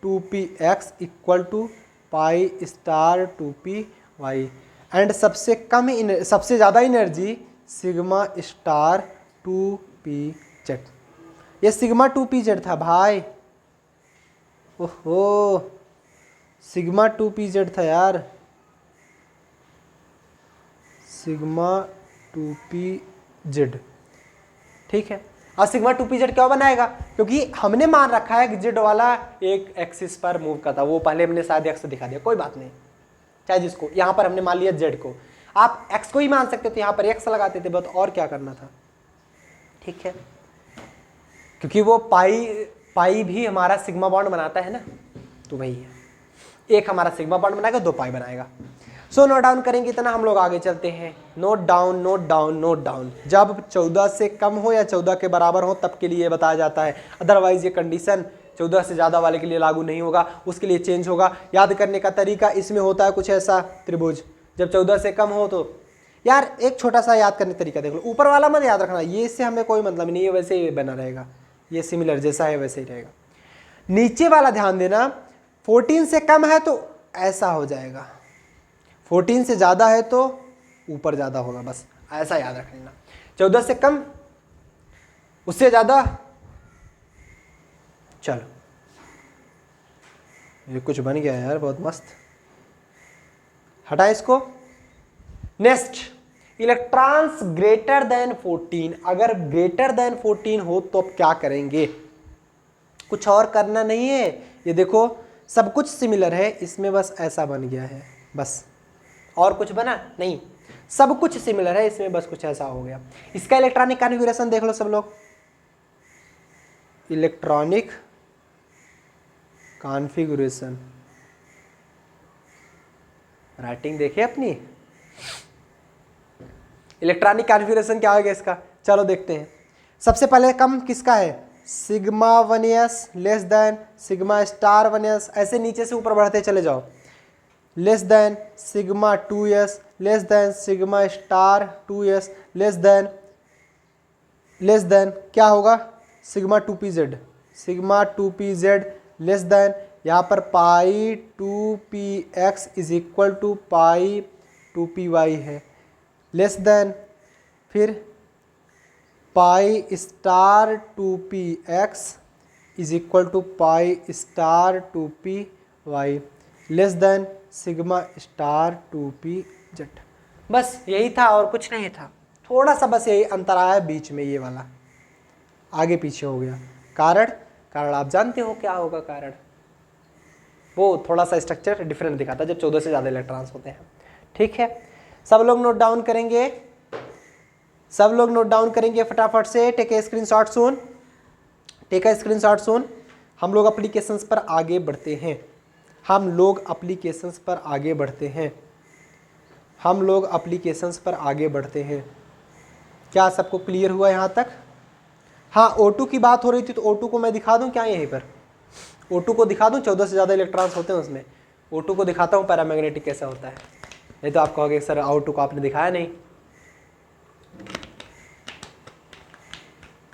two P x equal to pi star two P y. And सबसे ज़्यादा energy sigma star two p z, ये sigma two p z था भाई, ओहो sigma two p z था यार, सिग्मा टू पी जेड। ठीक है, अब सिग्मा टू पी जेड क्यों बनाएगा, क्योंकि हमने मान रखा है कि जेड वाला एक एक्सिस पर मूव करता, वो पहले हमने शायद एक्स दिखा दिया, कोई बात नहीं, चाहे जिसको, यहाँ पर हमने मान लिया जेड को, आप एक्स को ही मान सकते थे, यहाँ पर एक्स लगाते थे बस, और क्या करना था। ठीक है, क्योंकि वो पाई भी हमारा सिग्मा बॉन्ड बनाता है ना, तो वही है, एक हमारा सिग्मा बॉन्ड बनाएगा, दो पाई बनाएगा। सो नोट डाउन करेंगे इतना, हम लोग आगे चलते हैं। Note down note down note down, जब 14 से कम हो या 14 के बराबर हो तब के लिए बताया जाता है, अदरवाइज ये कंडीशन 14 से ज़्यादा वाले के लिए लागू नहीं होगा, उसके लिए चेंज होगा। याद करने का तरीका इसमें होता है कुछ ऐसा, त्रिभुज जब 14 से कम हो तो, यार एक छोटा सा याद करने तरीका देख लो, ऊपर वाला मत याद रखना, ये इससे हमें कोई मतलब नहीं है, वैसे ही बना रहेगा, ये सिमिलर जैसा है वैसे ही रहेगा। नीचे वाला ध्यान देना, 14 से कम है तो ऐसा हो जाएगा, 14 से ज़्यादा है तो ऊपर ज़्यादा होगा, बस ऐसा याद रख लेना। 14 से कम, उससे ज़्यादा, चलो ये कुछ बन गया यार, बहुत मस्त, हटा इसको। नेक्स्ट, इलेक्ट्रॉन्स ग्रेटर देन 14, अगर ग्रेटर देन 14 हो तो अब क्या करेंगे, कुछ और करना नहीं है, ये देखो सब कुछ सिमिलर है, इसमें बस ऐसा बन गया है, बस और कुछ बना नहीं, सब कुछ सिमिलर है, इसमें बस कुछ ऐसा हो गया। इसका इलेक्ट्रॉनिक कॉन्फ़िगरेशन देख लो सब लोग, इलेक्ट्रॉनिक कॉन्फ़िगरेशन, राइटिंग देखिए अपनी, इलेक्ट्रॉनिक कॉन्फ़िगरेशन क्या होगा इसका, चलो देखते हैं। सबसे पहले कम किसका है, sigma 1s less than sigma star 1s, ऐसे नीचे से ऊपर बढ़ते चले जाओ, less than sigma 2s less than sigma star 2s less than क्या होगा, sigma 2pz, sigma 2pz less than, यहाँ पर pi 2px is equal to pi 2py है, लेस देन फिर pi star 2px is equal to pi star 2py less than sigma star 2pz। बस यही था और कुछ नहीं था, थोड़ा सा बस यही अंतर आया बीच में, ये वाला आगे पीछे हो गया। कारण आप जानते हो क्या होगा, कारण वो थोड़ा सा स्ट्रक्चर डिफरेंट दिखाता है जब 14 से ज़्यादा इलेक्ट्रॉन्स होते हैं। ठीक है, सब लोग नोट डाउन करेंगे, सब लोग नोट डाउन करेंगे फटाफट से, take a screenshot soon, take a screenshot soon. हम लोग एप्लीकेशंस पर आगे बढ़ते हैं, हम लोग एप्लीकेशंस पर आगे बढ़ते हैं, हम लोग एप्लीकेशंस पर आगे बढ़ते हैं। क्या सबको क्लियर हुआ यहाँ तक? हाँ, O2 की बात हो रही थी, तो O2 को मैं दिखा दूँ क्या यहीं पर, O2 को दिखा दूँ, 14 से ज़्यादा इलेक्ट्रॉन्स होते हैं उसमें, O2 को दिखाता हूँ पैरामैग्नेटिक कैसा होता है। नहीं तो आप कहोगे सर O2 को आपने दिखाया नहीं।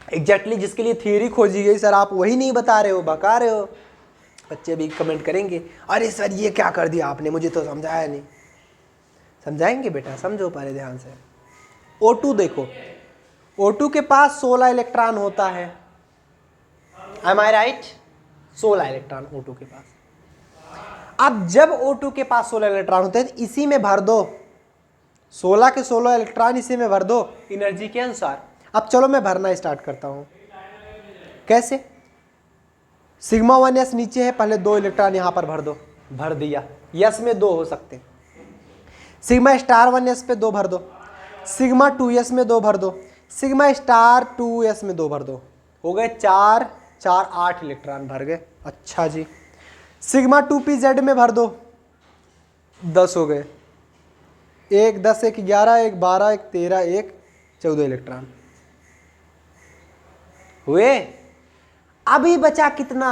एग्जैक्टली जिसके लिए थियरी खोजी गई सर आप वही नहीं बता रहे हो, बका रहे हो। बच्चे भी कमेंट करेंगे, अरे सर ये क्या कर दिया आपने, मुझे तो समझाया नहीं। समझाएंगे बेटा, समझो पहले ध्यान से। O2 देखो, O2 के पास 16 इलेक्ट्रॉन होता है, एम आई राइट? 16 इलेक्ट्रॉन O2 के पास। अब जब O2 के पास 16 इलेक्ट्रॉन होते हैं तो इसी में भर दो, 16 के 16 इलेक्ट्रॉन इसी में भर दो एनर्जी के अनुसार। अब चलो मैं भरना स्टार्ट करता हूं। कैसे? सिग्मा 1s नीचे है, पहले 2 इलेक्ट्रॉन यहाँ पर भर दो, भर दिया, यस में 2 हो सकते हैं। सिग्मा स्टार 1s पे 2 भर दो, सिग्मा 2s में 2 भर दो, सिग्मा स्टार 2s में 2 भर दो, हो गए 4 4 8 इलेक्ट्रॉन भर गए। अच्छा जी, सिग्मा 2pz में भर दो, 10 हो गए, 1 10 1 11 1 12 1 13 1 14 इलेक्ट्रॉन हुए। अभी बचा कितना,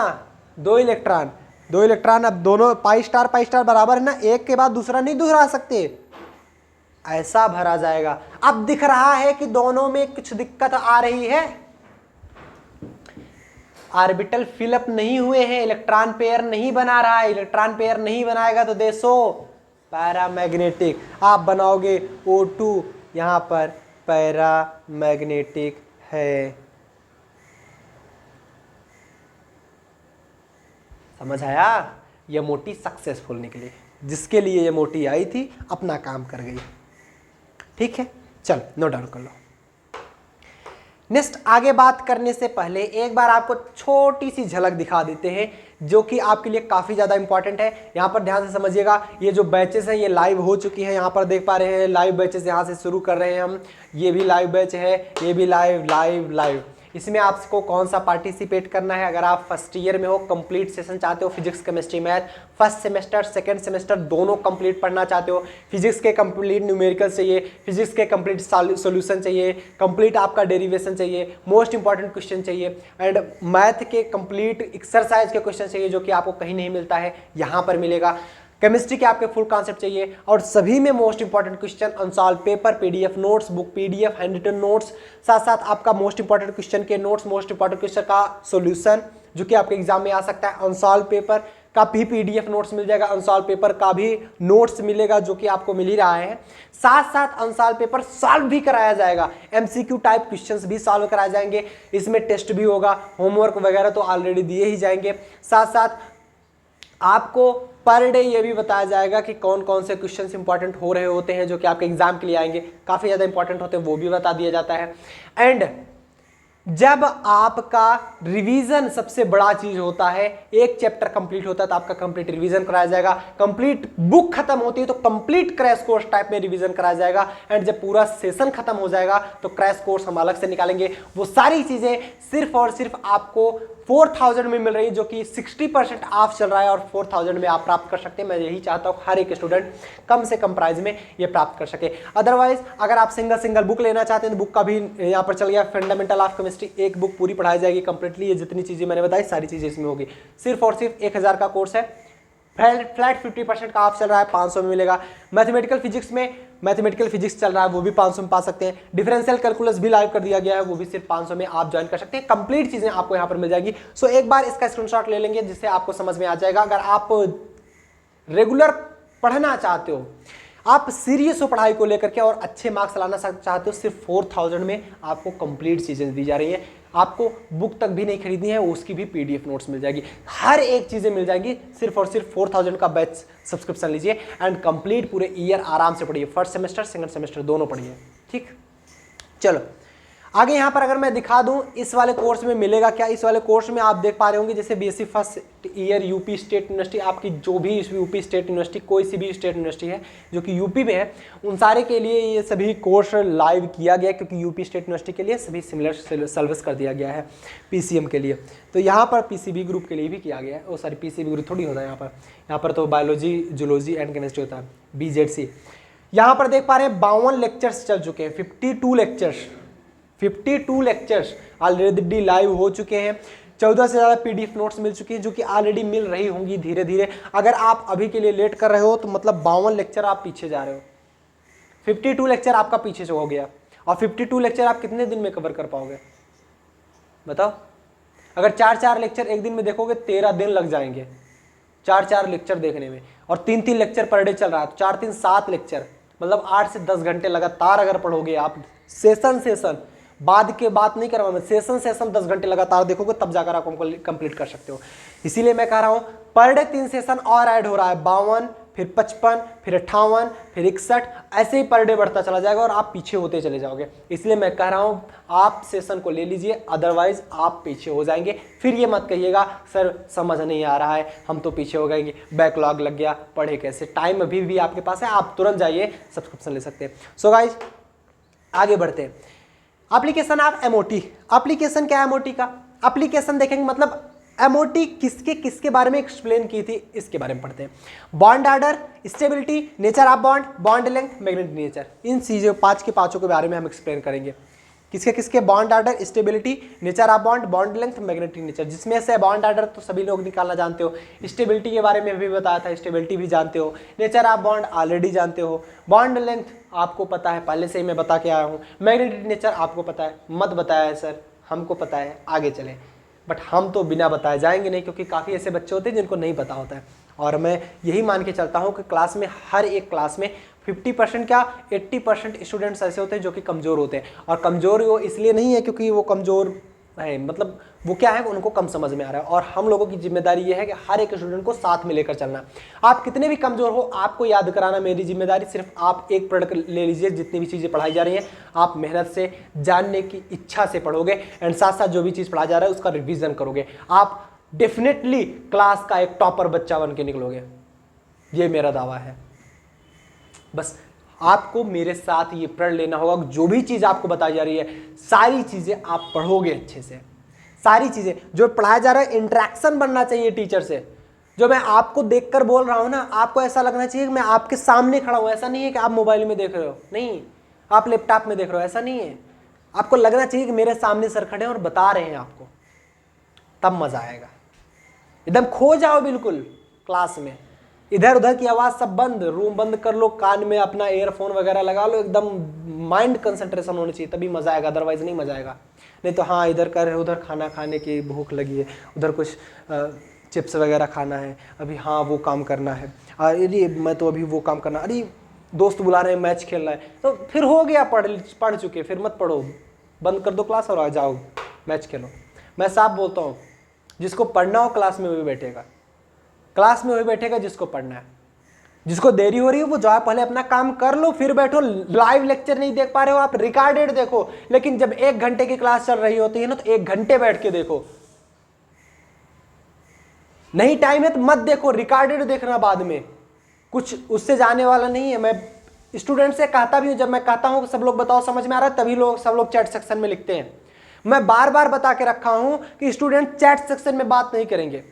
2 इलेक्ट्रॉन, 2 इलेक्ट्रॉन। अब दोनों पाई स्टार बराबर है ना, एक के बाद दूसरा नहीं दोहरा सकते, ऐसा भरा जाएगा। अब दिख रहा है कि दोनों में कुछ दिक्कत आ रही है, ऑर्बिटल फिलअप नहीं हुए हैं, इलेक्ट्रॉन पेयर नहीं बना रहा है। इलेक्ट्रॉन पेयर नहीं बनाएगा तो देशो पैरामैग्नेटिक, आप बनाओगे O2, यहां पर पैरामैग्नेटिक है। समझ आया? यह मोटी सक्सेसफुल निकली, जिसके लिए यह मोटी आई थी अपना काम कर गई। ठीक है, चल नोट डाउन कर लो। नेक्स्ट, आगे बात करने से पहले एक बार आपको छोटी सी झलक दिखा देते हैं, जो कि आपके लिए काफ़ी ज़्यादा इंपॉर्टेंट है। यहाँ पर ध्यान से समझिएगा, ये जो बैचेस हैं ये लाइव हो चुकी हैं, यहाँ पर देख पा रहे हैं लाइव बैचेस यहाँ से शुरू कर रहे हैं हम। ये भी लाइव बैच है, ये भी लाइव। इसमें आपको कौन सा पार्टिसिपेट करना है? अगर आप फर्स्ट ईयर में हो, कंप्लीट सेशन चाहते हो, physics chemistry math, first semester second semester दोनों कंप्लीट पढ़ना चाहते हो, फिजिक्स के कंप्लीट न्यूमेरिकल चाहिए, फिजिक्स के कंप्लीट सॉल्यूशन चाहिए, कंप्लीट आपका डेरिवेशन चाहिए, मोस्ट इंपॉर्टेंट क्वेश्चन चाहिए, एंड मैथ के कंप्लीट एक्सरसाइज के क्वेश्चन चाहिए, जो कि आपको कहीं नहीं मिलता है, यहाँ पर मिलेगा। केमिस्ट्री के आपके फुल कॉन्सेप्ट चाहिए, और सभी में most important question, unsolved paper, PDF notes, book PDF, hand written notes, साथ साथ आपका मोस्ट इंपॉर्टेंट क्वेश्चन के नोट्स, मोस्ट इंपॉर्टेंट क्वेश्चन का सॉल्यूशन, जो कि आपके एग्जाम में आ सकता है। अनसॉल्व पेपर का भी पीडीएफ नोट्स मिल जाएगा, अनसॉल्व पेपर का भी नोट्स मिलेगा, जो कि आपको मिल ही रहा है। साथ साथ अनसॉल्व पेपर सॉल्व भी कराया जाएगा, एमसीक्यू टाइप क्वेश्चंस भी सॉल्व कराए जाएंगे, इसमें टेस्ट भी होगा, होमवर्क वगैरह तो ऑलरेडी दिए ही जाएंगे। साथ साथ आपको पर डे ये भी बताया जाएगा कि कौन कौन से क्वेश्चंस इंपॉर्टेंट हो रहे होते हैं, जो कि आपके एग्जाम के लिए आएंगे, काफ़ी ज़्यादा इंपॉर्टेंट होते हैं, वो भी बता दिया जाता है। एंड जब आपका रिवीजन सबसे बड़ा चीज होता है, एक चैप्टर कंप्लीट होता है तो आपका कंप्लीट रिवीजन कराया जाएगा, कंप्लीट बुक खत्म होती है तो कंप्लीट क्रैश कोर्स टाइप में रिवीजन कराया जाएगा, एंड जब पूरा सेशन खत्म हो जाएगा तो क्रैश कोर्स हम अलग से निकालेंगे। वो सारी चीजें सिर्फ और सिर्फ आपको 4000 में मिल रही है, जो कि 60% ऑफ चल रहा है, और 4000 में आप प्राप्त कर सकते हैं। मैं यही चाहता हूँ हर एक स्टूडेंट कम से कम प्राइस में ये प्राप्त कर सके। अदरवाइज अगर आप सिंगल बुक लेना चाहते हैं तो बुक का भी यहाँ पर चल गया, फंडामेंटल ऑफ केमिस्ट्री, एक बुक पूरी पढ़ाई जाएगी कंप्लीटली। ये जितनी चीजें मैंने बताई सारी चीजें इसमें होगी। सिर्फ और सिर्फ 1000 का कोर्स है, फ्लैट 50% का ऑफ चल रहा है, 500 में मिलेगा। मैथमेटिकल फिजिक्स में मैथमेटिकल फिजिक्स चल रहा है, वो भी 500 में पा सकते हैं। डिफरेंशियल कैलकुलस भी लाइव कर दिया गया है, वो भी सिर्फ 500 में आप ज्वाइन कर सकते हैं। कंप्लीट चीजें आपको यहाँ पर मिल जाएगी। सो एक बार इसका स्क्रीनशॉट ले लेंगे, जिससे आपको समझ में आ जाएगा। अगर आप रेगुलर पढ़ना चाहते हो, आप सीरियस हो पढ़ाई को लेकर के और अच्छे मार्क्स लाना चाहते हो, सिर्फ 4000 में आपको कंप्लीट चीजें दी जा रही है। आपको बुक तक भी नहीं खरीदनी है, उसकी भी पीडीएफ नोट्स मिल जाएगी, हर एक चीजें मिल जाएगी। सिर्फ और सिर्फ 4000 का बैच सब्सक्रिप्शन लीजिए एंड कंप्लीट पूरे ईयर आराम से पढ़िए, फर्स्ट सेमेस्टर सेकंड सेमेस्टर दोनों पढ़िए। ठीक, चलो आगे यहाँ पर अगर मैं दिखा दूं इस वाले कोर्स में मिलेगा क्या। इस वाले कोर्स में आप देख पा रहे होंगे, जैसे BSc first year UP state university, आपकी जो भी यूपी स्टेट यूनिवर्सिटी, कोई सी भी स्टेट यूनिवर्सिटी है जो कि यूपी में है, उन सारे के लिए ये सभी कोर्स लाइव किया गया, क्योंकि यूपी स्टेट यूनिवर्सिटी के लिए सभी सिमिलर सिलेबस कर दिया गया है पीसीएम के लिए। तो यहाँ पर पीसीबी ग्रुप के लिए भी किया गया है। वो सारी पीसीबी ग्रुप थोड़ी होता है यहाँ पर तो बायोलॉजी, जूलॉजी एंड केमिस्ट्री होता है, बीजेडसी। यहाँ पर देख पा रहे हैं 52 लेक्चर्स चल चुके हैं, 52 लेक्चर्स ऑलरेडी लाइव हो चुके हैं। 14 से ज़्यादा पीडीएफ नोट्स मिल चुकी हैं, जो कि ऑलरेडी मिल रही होंगी धीरे धीरे। अगर आप अभी के लिए लेट कर रहे हो तो मतलब 52 लेक्चर आप पीछे जा रहे हो। 52 लेक्चर आपका पीछे से हो गया, और 52 लेक्चर आप कितने दिन में कवर कर पाओगे बताओ? अगर 4 लेक्चर एक दिन में देखोगे 13 दिन लग जाएंगे 4 लेक्चर देखने में, और 3 लेक्चर पर डे चल रहा है, तो 4 3 7 लेक्चर, मतलब 8 से 10 घंटे लगातार अगर पढ़ोगे आप, सेशन बाद के बात नहीं कर रहा मैं, सेशन 10 घंटे लगातार देखोगे, तब जाकर आप कंप्लीट कर सकते हो। इसीलिए मैं कह रहा हूं पर डे 3 सेशन और ऐड हो रहा है, 52, फिर 55, फिर 58, फिर 61, ऐसे ही पर डे बढ़ता चला जाएगा और आप पीछे होते चले जाओगे। इसलिए मैं कह रहा हूँ आप सेशन को ले लीजिए, अदरवाइज आप पीछे हो जाएंगे। फिर ये मत कहिएगा सर समझ नहीं आ रहा है, हम तो पीछे हो गए, बैकलॉग लग गया, पढ़े कैसे। टाइम अभी भी आपके पास है, आप तुरंत जाइए सब्सक्रिप्शन ले सकते हैं। सो गाइज आगे बढ़ते हैं। Application of MOT. एप्लीकेशन क्या है एमओटी का? एप्लीकेशन देखेंगे मतलब एमओटी किसके किसके बारे में एक्सप्लेन की थी, इसके बारे में पढ़ते हैं। Bond order, stability, nature of bond, bond length, magnetic nature, इन चीजों पांचों के बारे में हम एक्सप्लेन करेंगे। किसके किसके? Bond order, stability, nature of bond, bond length, magnetic nature. जिसमें से बॉन्ड ऑर्डर तो सभी लोग निकालना जानते हो, स्टेबिलिटी के बारे में भी बताया था, स्टेबिलिटी भी जानते हो, नेचर ऑफ बॉन्ड ऑलरेडी जानते हो, बॉन्ड लेंथ आपको पता है, पहले से ही मैं बता के आया हूँ, मैग्नेटिक नेचर आपको पता है, मत बताया है सर, हमको पता है, आगे चले। बट हम तो बिना बताए जाएंगे नहीं, क्योंकि काफ़ी ऐसे बच्चे होते हैं जिनको नहीं पता होता है। और मैं यही मान के चलता हूँ कि क्लास में, हर एक क्लास में 50% क्या 80% स्टूडेंट्स ऐसे होते हैं जो कि कमज़ोर होते हैं। और कमज़ोर वो इसलिए नहीं है क्योंकि वो कमज़ोर है, मतलब वो क्या है, उनको कम समझ में आ रहा है। और हम लोगों की जिम्मेदारी ये है कि हर एक स्टूडेंट को साथ में लेकर चलना। आप कितने भी कमज़ोर हो, आपको याद कराना मेरी जिम्मेदारी। सिर्फ आप एक प्रोडक्ट ले लीजिए, जितनी भी चीज़ें पढ़ाई जा रही हैं आप मेहनत से, जानने की इच्छा से पढ़ोगे, एंड साथ साथ जो भी चीज़ पढ़ाया जा रहा है उसका रिविज़न करोगे, आप डेफिनेटली क्लास का एक टॉपर बच्चा बन के निकलोगे। ये मेरा दावा है। बस आपको मेरे साथ ये प्रण लेना होगा, जो भी चीज़ आपको बताई जा रही है सारी चीज़ें आप पढ़ोगे अच्छे से। सारी चीज़ें जो पढ़ाया जा रहा है, इंटरेक्शन बनना चाहिए टीचर से। जो मैं आपको देखकर बोल रहा हूँ ना, आपको ऐसा लगना चाहिए कि मैं आपके सामने खड़ा हूँ। ऐसा नहीं है कि आप मोबाइल में देख रहे हो, नहीं, आप लैपटॉप में देख रहे हो, ऐसा नहीं है। आपको लगना चाहिए कि मेरे सामने सर खड़े हैं और बता रहे हैं आपको, तब मज़ा आएगा। एकदम खो जाओ बिल्कुल क्लास में, इधर उधर की आवाज़ सब बंद, रूम बंद कर लो, कान में अपना ईयरफोन वगैरह लगा लो, एकदम माइंड कंसंट्रेशन होना चाहिए, तभी मज़ा आएगा, अदरवाइज नहीं मज़ा आएगा। नहीं तो हाँ इधर कर, उधर खाना खाने की भूख लगी है, उधर कुछ चिप्स वगैरह खाना है, अभी हाँ वो काम करना है, अरे मैं तो अभी वो काम करना, अरे दोस्त बुला रहे हैं मैच खेलना है, तो फिर हो गया, पढ़ चुके, फिर मत पढ़ो, बंद कर दो क्लास और आ जाओ मैच खेलो। मैं साफ बोलता हूँ, जिसको पढ़ना हो क्लास में वही बैठेगा, क्लास में वही बैठेगा जिसको पढ़ना है। जिसको देरी हो रही है वो जाओ पहले अपना काम कर लो, फिर बैठो। लाइव लेक्चर नहीं देख पा रहे हो आप, रिकॉर्डेड देखो। लेकिन जब 1 घंटे की क्लास चल रही होती है ना, तो 1 घंटे बैठ के देखो। नहीं टाइम है तो मत देखो, रिकॉर्डेड देखना बाद में, कुछ उससे जाने वाला नहीं है। मैं स्टूडेंट से कहता भी हूं, जब मैं कहता हूं कि सब लोग बताओ समझ में आ रहा है, तभी सब लोग चैट सेक्शन में लिखते हैं। मैं बार बार बता के रखा हूं कि स्टूडेंट चैट सेक्शन में बात नहीं करेंगे।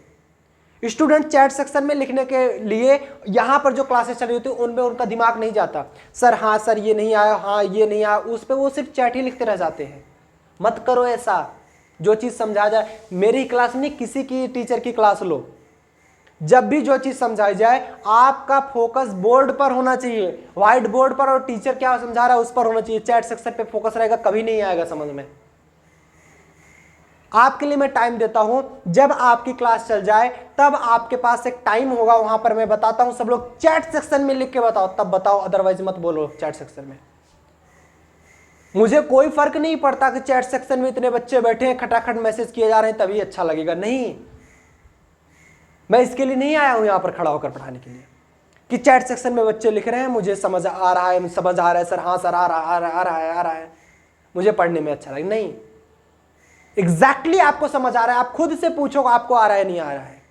स्टूडेंट चैट सेक्शन में लिखने के लिए यहां पर जो क्लासेस चल रही होती है उनमें उनका दिमाग नहीं जाता। सर हाँ सर ये नहीं आया, हाँ ये नहीं आया, उस पर वो सिर्फ चैट ही लिखते रह जाते हैं। मत करो ऐसा। जो चीज़ समझा जाए, मेरी क्लास नहीं किसी की टीचर की क्लास लो, जब भी जो चीज़ समझाई जाए आपका फोकस बोर्ड पर होना चाहिए, व्हाइट बोर्ड पर, और टीचर क्या समझा रहा है उस पर होना चाहिए। चैट सेक्शन पे फोकस रहेगा कभी नहीं आएगा समझ में। आपके लिए मैं टाइम देता हूं, जब आपकी क्लास चल जाए तब आपके पास एक टाइम होगा, वहां पर मैं बताता हूं, सब लोग चैट सेक्शन में लिख के बताओ, तब बताओ, अदरवाइज मत बोलो चैट सेक्शन में। मुझे कोई फर्क नहीं पड़ता कि चैट सेक्शन में इतने बच्चे बैठे हैं, खटाखट मैसेज किए जा रहे हैं तभी अच्छा लगेगा, नहीं। मैं इसके लिए नहीं आया हूं यहां पर खड़ा होकर पढ़ाने के लिए कि चैट सेक्शन में बच्चे लिख रहे हैं मुझे समझ आ रहा है, समझ आ रहा है सर, हाँ सर आ रहा है, मुझे पढ़ने में अच्छा लगे, नहीं। एग्जैक्टली आपको समझ आ रहा है, आप खुद से पूछो आपको आ रहा है नहीं आ रहा है,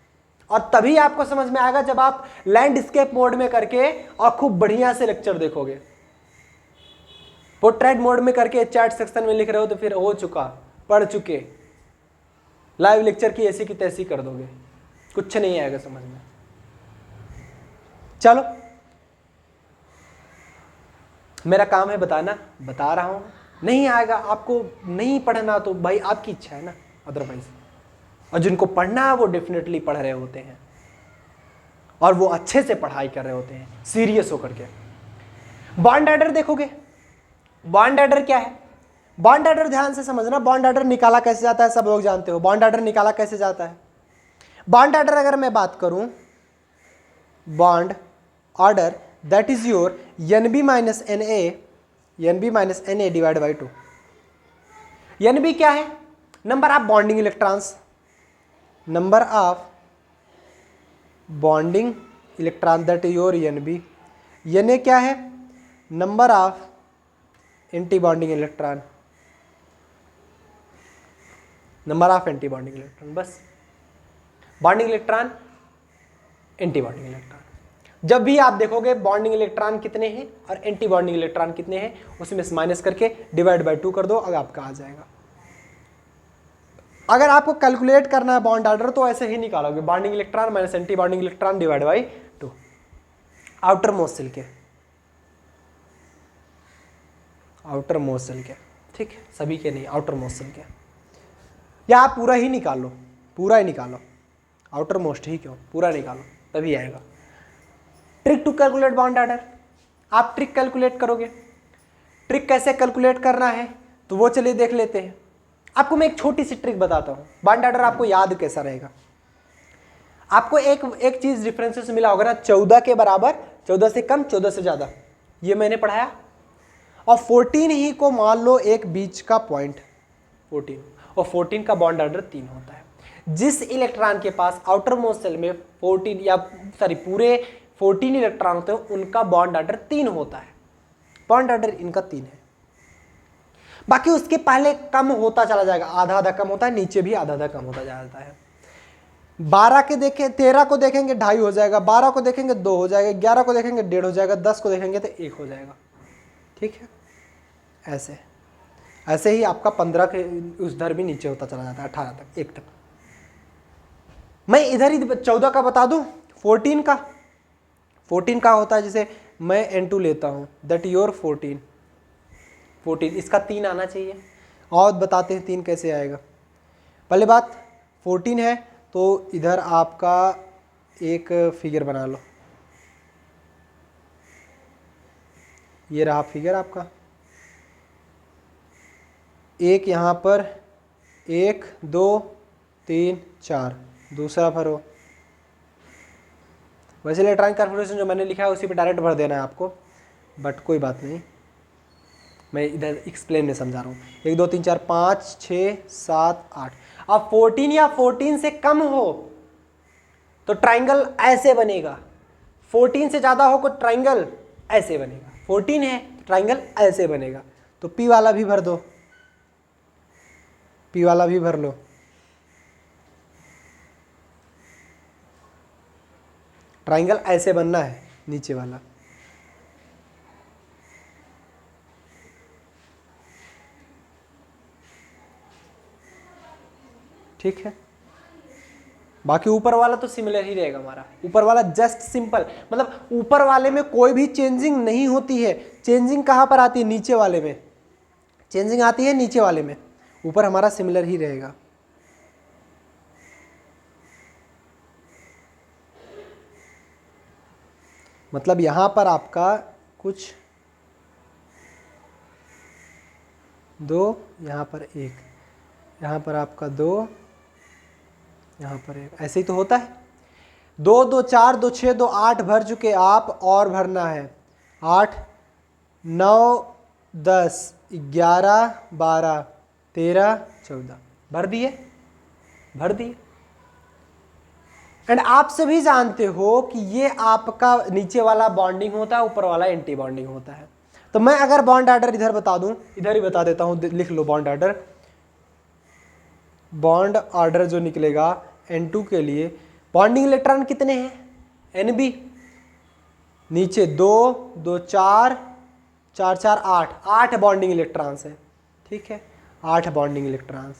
और तभी आपको समझ में आएगा जब आप लैंडस्केप मोड में करके और खूब बढ़िया से लेक्चर देखोगे। पोर्ट्रेट मोड में करके चैट सेक्शन में लिख रहे हो तो फिर हो चुका, पढ़ चुके, लाइव लेक्चर की ऐसी की तैसी कर दोगे, कुछ नहीं आएगा समझ में। चलो मेरा काम है बताना, बता रहा हूं। नहीं आएगा आपको, नहीं पढ़ना तो भाई आपकी इच्छा है ना, अदरवाइज। और जिनको पढ़ना है वो डेफिनेटली पढ़ रहे होते हैं और वो अच्छे से पढ़ाई कर रहे होते हैं, सीरियस होकर के। बॉन्ड ऑर्डर देखोगे, बॉन्ड ऑर्डर क्या है? बॉन्ड ऑर्डर ध्यान से समझना। बॉन्ड ऑर्डर निकाला कैसे जाता है सब लोग जानते हो। बॉन्ड ऑर्डर निकाला कैसे जाता है? बॉन्ड ऑर्डर अगर मैं बात करूं, bond order that is your NB minus NA divide by 2। NB क्या है? Number of bonding electrons, number of bonding electron that your Nb। Na क्या है? Number of anti bonding electron, number of anti bonding electron, बस। Bonding electron, anti bonding electron. जब भी आप देखोगे bonding electron कितने हैं और एंटी बॉन्डिंग इलेक्ट्रॉन कितने हैं, उसमें से माइनस करके डिवाइड बाय 2 कर दो, अगर आपका आ जाएगा। अगर आपको कैलकुलेट करना है बॉन्ड ऑर्डर तो ऐसे ही निकालोगे, bonding electron minus anti bonding electron divide by 2। Outer most shell के, आउटर मोस्ट शेल के, ठीक है, सभी के नहीं, आउटर मोस्ट शेल के, या आप पूरा ही निकालो, पूरा ही निकालो, आउटर मोस्ट ही क्यों, पूरा निकालो तभी आएगा। Trick to calculate bond order, आप ट्रिक कैलकुलेट करोगे। ट्रिक कैसे कैलकुलेट करना है तो वो चलिए देख लेते हैं। आपको मैं एक छोटी सी ट्रिक बताता हूँ, बॉन्ड ऑर्डर आपको याद कैसा रहेगा। आपको एक चीज डिफरेंसेस मिला होगा ना, 14 के बराबर, 14 से कम, 14 से ज्यादा, ये मैंने पढ़ाया। और 14 ही को मान लो एक बीच का पॉइंट 14, और 14 का बॉन्ड ऑर्डर 3 होता है। जिस इलेक्ट्रॉन के पास आउटर मोस्ट शेल में 14 या सॉरी पूरे 14 इलेक्ट्रॉन होते हैं, उनका बॉन्ड ऑर्डर 3 होता है। बॉन्ड ऑर्डर इनका 3 है। बाकी उसके पहले कम होता चला जाएगा, आधा आधा कम होता है, नीचे भी आधा आधा कम होता जाता है। 12 के देखें, 13 को देखेंगे 2.5 हो जाएगा, 12 को देखेंगे 2 हो जाएगा, 11 को देखेंगे 1.5 हो जाएगा, 10 को देखेंगे तो 1 हो जाएगा। ठीक है, ऐसे ऐसे ही आपका 15 के उस दर भी नीचे होता चला जाता है, 18 तक, 1 तक। मैं इधर ही 14 का बता दूं, 14 का होता है, जैसे मैं N2 लेता हूं, दैट योर 14, इसका 3 आना चाहिए। और बताते हैं 3 कैसे आएगा। पहले बात 14 है तो इधर आपका एक फिगर बना लो, ये रहा फिगर आपका, एक यहाँ पर 1 2 3 4, दूसरा भरो। वैसे इलेक्ट्रॉनिक कॉन्फ़िगरेशन जो मैंने लिखा है उसी पे डायरेक्ट भर देना है आपको, बट कोई बात नहीं, मैं इधर एक्सप्लेन में समझा रहा हूँ। 1 2 3 4 5 6 7 8। अब 14 या 14 से कम हो तो ट्राइंगल ऐसे बनेगा, 14 से ज़्यादा हो तो ट्राइंगल ऐसे बनेगा, 14 है ट्राइंगल ऐसे बनेगा। तो P वाला भी भर दो, P वाला भी भर लो। ट्राइंगल ऐसे बनना है, नीचे वाला। ठीक है, बाकी ऊपर वाला तो सिमिलर ही रहेगा हमारा। ऊपर वाला जस्ट सिंपल, मतलब ऊपर वाले में कोई भी चेंजिंग नहीं होती है। चेंजिंग कहाँ पर आती है? नीचे वाले में चेंजिंग आती है, नीचे वाले में। ऊपर हमारा सिमिलर ही रहेगा। मतलब यहां पर आपका कुछ 2, यहां पर 1, यहां पर आपका 2, यहां पर 1, ऐसे ही तो होता है। 2 2 4 2 6 2 8 भर चुके आप, और भरना है 8 9 10 11 12 13 14, भर दिए। एंड आप सभी जानते हो कि ये आपका नीचे वाला बॉन्डिंग होता है, ऊपर वाला एंटी बॉन्डिंग होता है। तो मैं अगर बॉन्ड ऑर्डर इधर बता दूं, इधर ही बता देता हूं, लिख लो बॉन्ड ऑर्डर। बॉन्ड ऑर्डर जो निकलेगा N2 के लिए, बॉन्डिंग इलेक्ट्रॉन कितने हैं? Nb, नीचे 2 2 4 4 4 8, 8 बॉन्डिंग इलेक्ट्रॉन्स है। ठीक है, 8 bonding electrons.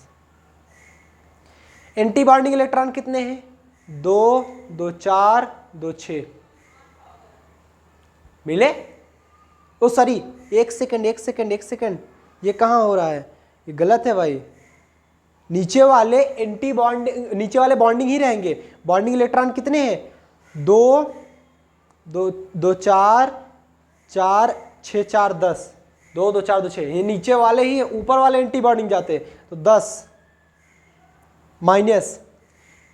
Anti bonding electron कितने हैं? 2 2 4 2 6 मिले। ओ सॉरी, एक सेकंड, ये कहाँ हो रहा है? ये गलत है भाई। नीचे वाले एंटी बॉन्डिंग, नीचे वाले बॉन्डिंग ही रहेंगे। बॉन्डिंग इलेक्ट्रॉन कितने हैं? 2 2 2 4 4 6 4 10, 2 2 4 2 6, ये नीचे वाले ही, ऊपर वाले एंटी बॉन्डिंग जाते हैं तो 10 minus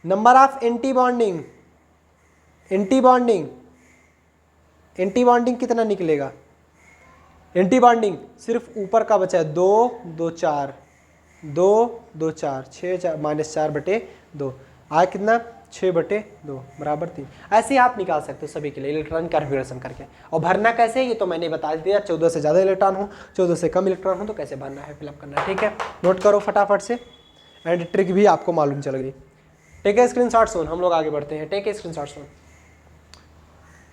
number of anti bonding कितना निकलेगा? एंटी बॉन्डिंग सिर्फ ऊपर का बचा है, 2 2 4 2 2 4 6 4 -4/2, आया कितना? 6/2 बराबर 3। ऐसे ही आप निकाल सकते हो सभी के लिए इलेक्ट्रॉन कन्फिगरेशन करके। और भरना कैसे ये तो मैंने बता दिया, 14 से ज़्यादा इलेक्ट्रॉन हो, 14 से कम इलेक्ट्रॉन हो तो कैसे भरना है, फिलअप करना है। ठीक है, नोट करो फटाफट से, एंड ट्रिक भी आपको मालूम चल गई। टेक ए स्क्रीनशॉट सोन, हम लोग आगे बढ़ते हैं। Take a screenshot soon.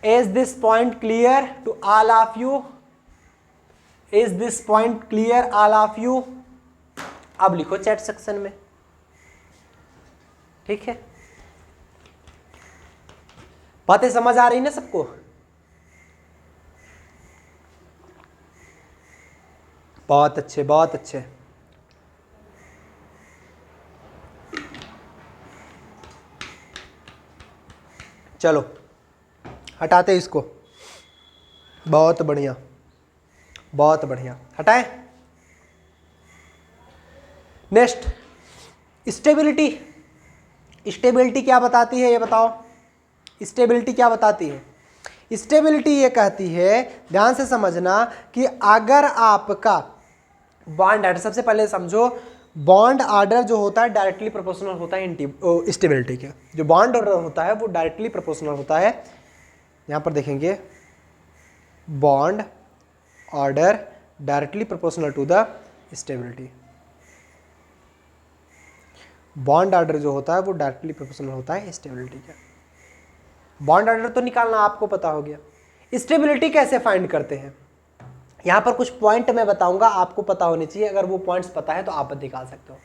Is this point clear to all of you? Is this point clear all of you? अब लिखो चैट सेक्शन में। ठीक है, बातें समझ आ रही ना सबको? बहुत अच्छे, बहुत अच्छे। चलो हटाते इसको, बहुत बढ़िया, बहुत बढ़िया, हटाएं। Next, stability. स्टेबिलिटी क्या बताती है ये बताओ? स्टेबिलिटी क्या बताती है? स्टेबिलिटी ये कहती है, ध्यान से समझना, कि अगर आपका बॉन्ड आर्डर, सबसे पहले समझो, बॉन्ड आर्डर जो होता है डायरेक्टली प्रोपोर्शनल होता है स्टेबिलिटी के। जो बॉन्ड आर्डर होता है वो डायरेक्टली प्रोपोर्शनल होता है। यहां पर देखेंगे, bond order directly proportional to the stability. Bond order जो होता है वो डायरेक्टली प्रोपोर्शनल होता है स्टेबिलिटी का। बॉन्ड ऑर्डर तो निकालना आपको पता हो गया। स्टेबिलिटी कैसे फाइंड करते हैं? यहां पर कुछ पॉइंट मैं बताऊंगा, आपको पता होने चाहिए। अगर वो पॉइंट्स पता है तो आप निकाल सकते हो।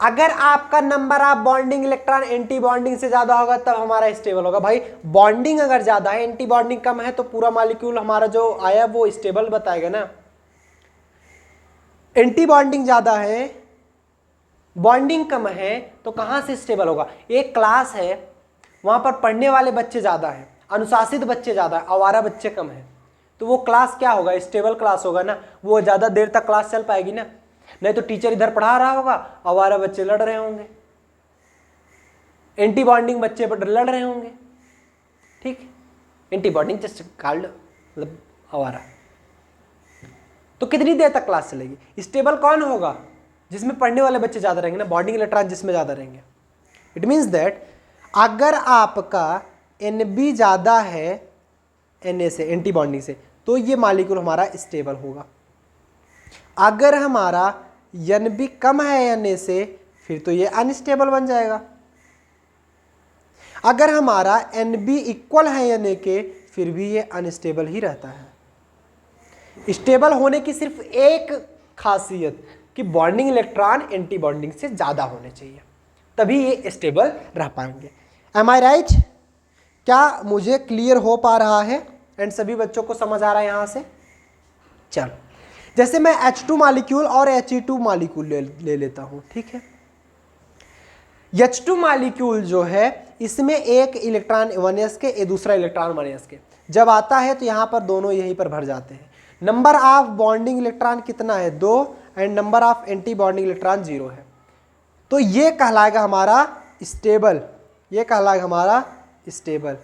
अगर आपका number of bonding electron anti bonding से ज्यादा होगा तब हमारा स्टेबल होगा। भाई बॉन्डिंग अगर ज्यादा है, एंटी बॉन्डिंग कम है, तो पूरा मॉलिक्यूल हमारा जो आया वो स्टेबल बताएगा ना। एंटी बॉन्डिंग ज्यादा है, बॉन्डिंग कम है, तो कहां से स्टेबल होगा? एक क्लास है, वहां पर पढ़ने वाले बच्चे ज्यादा हैं, अनुशासित बच्चे ज्यादा है, आवारा बच्चे कम है, तो वो क्लास क्या होगा? स्टेबल क्लास होगा ना। वो ज्यादा देर तक क्लास चल पाएगी ना। नहीं तो टीचर इधर पढ़ा रहा होगा, आवारा बच्चे लड़ रहे होंगे, एंटी बॉन्डिंग बच्चे लड़ रहे होंगे। ठीक, एंटी बॉन्डिंग जस्ट कॉल्ड मतलब आवारा। तो कितनी देर तक क्लास चलेगी? स्टेबल कौन होगा? जिसमें पढ़ने वाले बच्चे ज्यादा रहेंगे ना, बॉन्डिंग इलेक्ट्रॉन जिसमें ज्यादा रहेंगे। इट मीन्स दैट अगर आपका NB ज्यादा है Na से, एंटी बॉन्डिंग से, तो ये मॉलिक्यूल हमारा स्टेबल होगा। अगर हमारा NB कम है Na से, फिर तो ये अनस्टेबल बन जाएगा। अगर हमारा NB इक्वल है Na के, फिर भी ये अनस्टेबल ही रहता है। स्टेबल होने की सिर्फ एक खासियत कि बॉन्डिंग इलेक्ट्रॉन एंटी बॉन्डिंग से ज्यादा होने चाहिए, तभी ये स्टेबल रह पाएंगे। एम आई राइट? क्या मुझे क्लियर हो पा रहा है एंड सभी बच्चों को समझ आ रहा है यहां से? चलो, जैसे मैं H2 मॉलिक्यूल और He2 मॉलिक्यूल ले लेता हूं। ठीक है, H2 मॉलिक्यूल जो है इसमें एक इलेक्ट्रॉन 1s के, दूसरा इलेक्ट्रॉन 1s के जब आता है तो यहां पर दोनों यहीं पर भर जाते हैं। नंबर ऑफ बॉन्डिंग इलेक्ट्रॉन कितना है? 2, and number of anti bonding electron 0 है। तो ये कहलाएगा हमारा स्टेबल, ये कहलाएगा हमारा स्टेबल।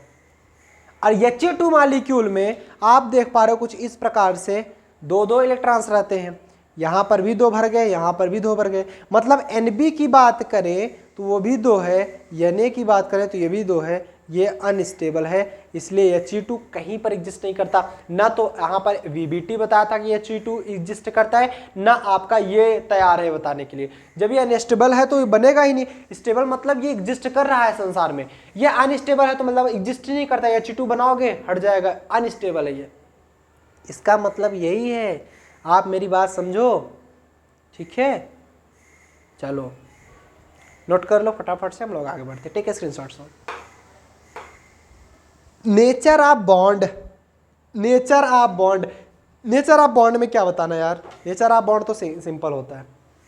और He2 मॉलिक्यूल में आप देख पा रहे हो कुछ इस प्रकार से 2 इलेक्ट्रॉन्स रहते हैं। यहां पर भी 2 भर गए, यहां पर भी 2 भर गए। मतलब NB की बात करें तो वो भी 2 है, Na की बात करें तो ये भी 2 है। ये अनस्टेबल है, इसलिए He2 कहीं पर एग्जिस्ट नहीं करता। ना तो यहाँ पर VBT बताया था कि He2 एग्जिस्ट करता है, ना आपका ये तैयार है बताने के लिए। जब ये अनस्टेबल है तो ये बनेगा ही नहीं। स्टेबल मतलब ये एग्जिस्ट कर रहा है संसार में, ये अनस्टेबल है तो मतलब एग्जिस्ट ही नहीं करता। He2 बनाओगे हट जाएगा, अनस्टेबल है ये। इसका मतलब यही है, आप मेरी बात समझो। ठीक है, चलो नोट कर लो फटाफट से, हम लोग आगे बढ़ते। Take a screenshot. Nature of bond, nature of bond, nature of bond में क्या बताना यार? नेचर ऑफ बॉन्ड तो सिंपल होता है।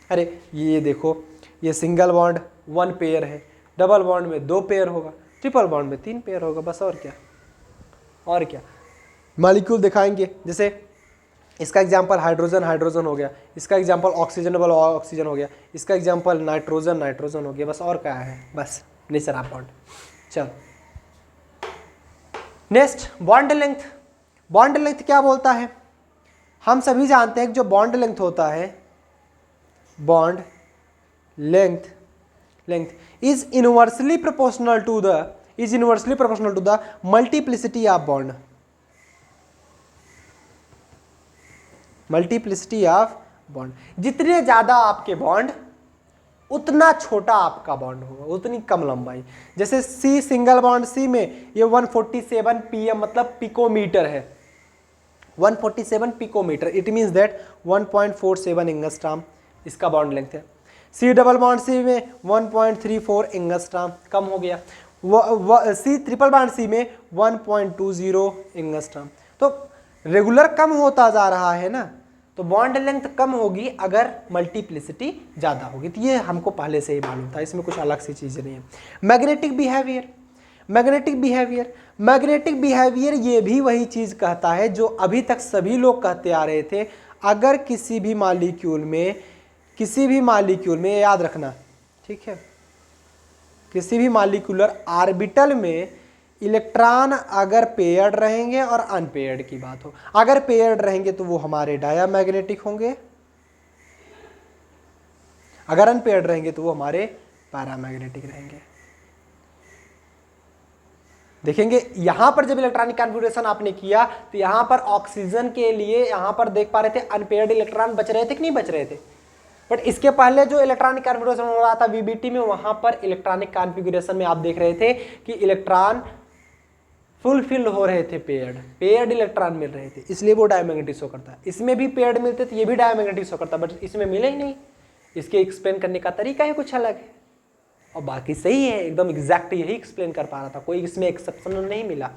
अरे ये देखो, ये सिंगल बॉन्ड 1 पेयर है, डबल बॉन्ड में 2 पेयर होगा, ट्रिपल बॉन्ड में 3 पेयर होगा, बस। और क्या, और क्या मॉलिक्यूल दिखाएंगे। जैसे इसका एग्जांपल हाइड्रोजन हाइड्रोजन हो गया, इसका एग्जांपल ऑक्सीजन वाला ऑक्सीजन हो गया, इसका एग्जांपल नाइट्रोजन नाइट्रोजन हो गया, बस। और क्या है? बस नेचर ऑफ बॉन्ड। चलो next, bond length. Bond length क्या बोलता है? हम सभी जानते हैं कि जो बॉन्ड लेंथ होता है, bond length, length is inversely proportional to the multiplicity of bond, multiplicity of bond. जितने ज्यादा आपके बॉन्ड उतना छोटा आपका बॉन्ड होगा, उतनी कम लंबाई। जैसे सी सिंगल बॉन्ड सी में ये 147 pm मतलब पिकोमीटर है, 147 picometre, it means that 1.47 angstrom इसका बॉन्ड लेंथ है। सी डबल बॉन्ड सी में 1.34 एंगस्ट्रॉम, कम हो गया। सी ट्रिपल बॉन्ड सी में 1.20 एंगस्ट्रॉम। तो रेगुलर कम होता जा रहा है ना, तो बॉन्ड लेंथ कम होगी अगर मल्टीप्लिसिटी ज़्यादा होगी। तो ये हमको पहले से ही मालूम था, इसमें कुछ अलग सी चीज़ नहीं है। मैग्नेटिक बिहेवियर, मैग्नेटिक बिहेवियर ये भी वही चीज़ कहता है जो अभी तक सभी लोग कहते आ रहे थे। अगर किसी भी मॉलिक्यूल में याद रखना, ठीक है, किसी भी मॉलिक्यूलर ऑर्बिटल में इलेक्ट्रॉन अगर पेयर्ड रहेंगे और अनपेयर्ड की बात हो, अगर पेयर्ड रहेंगे तो वो हमारे डायामैग्नेटिक होंगे, अगर अनपेयर्ड रहेंगे तो वो हमारे पैरामैग्नेटिक रहेंगे। देखेंगे यहां पर जब इलेक्ट्रॉनिक कॉन्फ़िगरेशन आपने किया तो यहां पर ऑक्सीजन के लिए यहां पर देख पा रहे थे अनपेयर्ड इलेक्ट्रॉन बच रहे थे कि नहीं बच रहे थे। बट इसके पहले जो इलेक्ट्रॉनिक कॉन्फ़िगरेशन हो रहा था वीबीटी में, वहां पर इलेक्ट्रॉनिक कॉन्फ़िगरेशन में आप देख रहे थे कि इलेक्ट्रॉन फुलफिल हो रहे थे, पेयर्ड इलेक्ट्रॉन मिल रहे थे, इसलिए वो डायमैग्नेटिक शो करता है। इसमें भी पेयर्ड मिलते थे, ये भी डायमैग्नेटिक शो करता, बट इसमें मिले ही नहीं। इसके एक्सप्लेन करने का तरीका ही कुछ अलग है, और बाकी सही है, एकदम एग्जैक्ट यही एक्सप्लेन कर पा रहा था, कोई इसमें एक्सेप्शन नहीं मिला,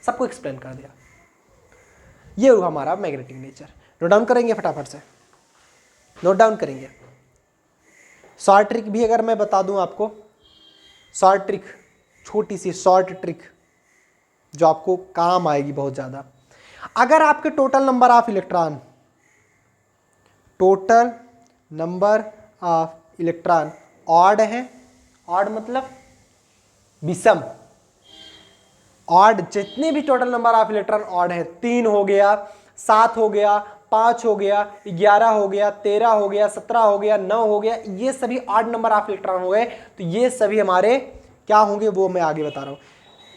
सबको एक्सप्लेन कर दिया। ये हुआ हमारा मैग्नेटिक नेचर। नोट डाउन करेंगे फटाफट से, नोट डाउन करेंगे। शॉर्ट ट्रिक भी अगर मैं बता दूं आपको, शॉर्ट ट्रिक, छोटी सी शॉर्ट ट्रिक जो आपको काम आएगी बहुत ज्यादा। अगर आपके total number of electron odd है, ऑड मतलब विषम, ऑड जितने भी total number of electron odd है, 3 हो गया, 7 हो गया, 5 हो गया, 11 हो गया, 13 हो गया, 17 हो गया, 9 हो गया, ये सभी ऑड नंबर ऑफ इलेक्ट्रॉन हो गए, तो ये सभी हमारे क्या होंगे वो मैं आगे बता रहा हूं।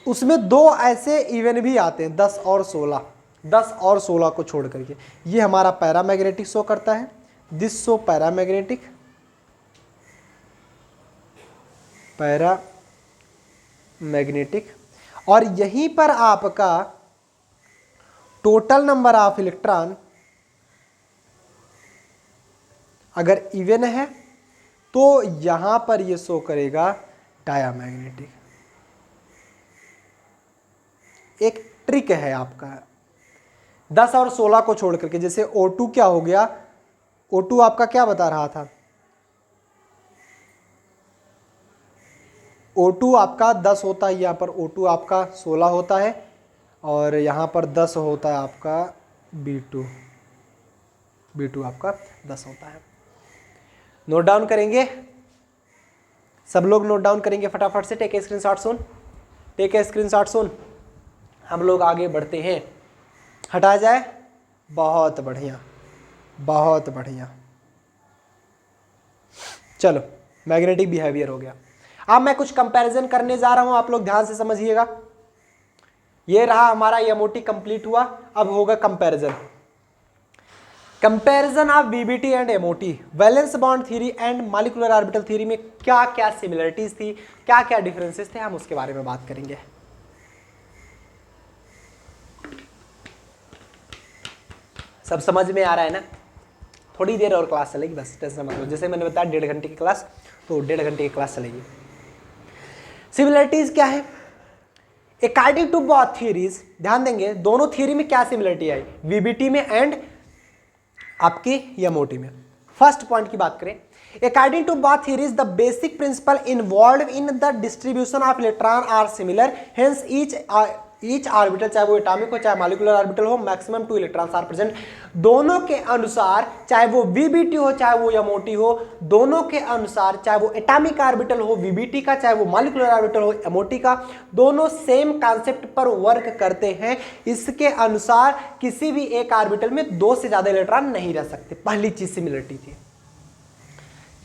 उसमें 2 ऐसे इवन भी आते हैं, 10 और 16, 10 और 16 को छोड़ करके। ये हमारा पैरामैग्नेटिक शो करता है, दिस शो पैरामैग्नेटिक, और यहीं पर आपका टोटल नंबर ऑफ इलेक्ट्रॉन अगर इवन है तो यहां पर ये शो करेगा डायामैग्नेटिक। एक ट्रिक है आपका, 10 और 16 को छोड़ करके। जैसे O2 क्या हो गया, O2 आपका क्या बता रहा था, O2 आपका 10 होता है, यहाँ पर O2 आपका 16 होता है, और यहाँ पर 10 होता है आपका B2 आपका 10 होता है। नोट डाउन करेंगे, सब लोग नोट डाउन करेंगे फटाफट से। टेक ए स्क्रीनशॉट सुन, हम लोग आगे बढ़ते हैं। हटा जाए, बहुत बढ़िया, बहुत बढ़िया। चलो, मैग्नेटिक बिहेवियर हो गया। अब मैं कुछ कंपैरिजन करने जा रहा हूं, आप लोग ध्यान से समझिएगा। ये रहा हमारा एमओटी कंप्लीट हुआ, अब होगा comparison of BBT and MOT. Valence bond theory and molecular orbital theory में क्या क्या सिमिलरिटीज थी, क्या क्या डिफरेंसेस थे, हम उसके बारे में बात करेंगे। सब समझ में आ रहा है ना? थोड़ी देर और क्लास चलेगी, बस टेंशन मत लो। जैसे मैंने बताया 1.5 घंटे की क्लास, तो 1.5 घंटे की क्लास चलेगी। सिमिलरिटीज क्या है? अकॉर्डिंग टू बोथ थ्योरीज, ध्यान देंगे दोनों थ्योरी में क्या सिमिलरिटी आई, वीबीटी में एंड आपकी एमओटी में। फर्स्ट पॉइंट की बात करें, according to both theories the basic principle involve in the distribution of electron are similar, hence each orbital, चाहे वो एटॉमिक हो चाहे मॉलिक्यूलर ऑर्बिटल हो, मैक्सिमम 2 इलेक्ट्रॉन्स आर प्रेजेंट। दोनों के अनुसार, चाहे वो वीबीटी हो चाहे वो एमओटी हो, दोनों के अनुसार, चाहे वो एटॉमिक ऑर्बिटल हो वीबीटी का, चाहे वो मॉलिक्यूलर ऑर्बिटल हो एमओटी का, दोनों सेम कॉन्सेप्ट पर वर्क करते हैं। इसके अनुसार किसी भी एक ऑर्बिटल में 2 से ज्यादा इलेक्ट्रॉन नहीं रह सकते। पहली चीज सिमिलरिटी थी।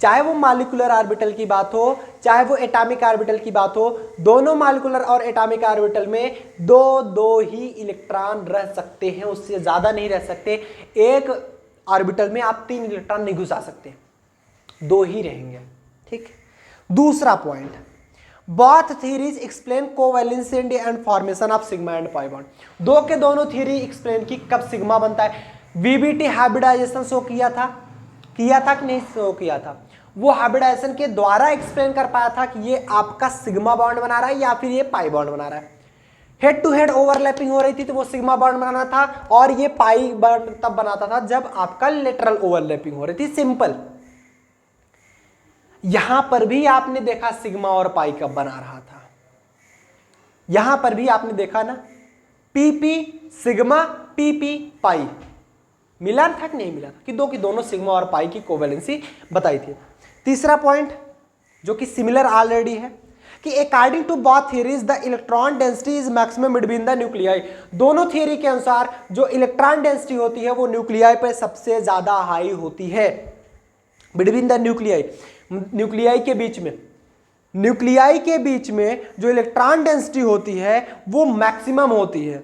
चाहे वो मॉलिक्यूलर ऑर्बिटल की बात हो चाहे वो एटॉमिक ऑर्बिटल की बात हो, दोनों मॉलिक्यूलर और एटॉमिक ऑर्बिटल में दो दो ही इलेक्ट्रॉन रह सकते हैं, उससे ज्यादा नहीं रह सकते। एक ऑर्बिटल में आप 3 इलेक्ट्रॉन नहीं घुसा सकते, 2 ही रहेंगे। ठीक। दूसरा point, both theories explain covalency and formation of sigma and pi bond. दो के दोनों थ्योरी एक्सप्लेन की कब सिग्मा बनता है। वीबीटी हाइब्रिडाइजेशन शो किया था कि नहीं शो किया था? वो हाइब्रिडाइजेशन के द्वारा एक्सप्लेन कर पाया था कि ये आपका सिग्मा बॉन्ड बना रहा है या फिर ये पाई बॉन्ड बना रहा है। हेड टू हेड ओवरलैपिंग हो रही थी तो वो सिग्मा बॉन्ड बनाना था, और ये पाई बॉन्ड तब बनाता था जब आपका लेटरल ओवरलैपिंग हो रही थी। सिंपल। यहां पर भी आपने देखा सिग्मा और पाई कब बना रहा था, यहां पर भी आपने देखा ना, पीपी सिग्मा पीपी पाई मिला था कि नहीं मिला था, कि दोनों सिग्मा और पाई की कोवैलेंसी बताई थी। तीसरा पॉइंट जो कि सिमिलर ऑलरेडी है कि according to both theories the electron density is maximum between the nuclei. दोनों थियरी के अनुसार जो इलेक्ट्रॉन डेंसिटी होती है वो न्यूक्लियाई पे सबसे ज्यादा हाई होती है। बिटवीन द न्यूक्लियाई, न्यूक्लियाई के बीच में, न्यूक्लियाई के बीच में जो इलेक्ट्रॉन डेंसिटी होती है वो मैक्सिमम होती है,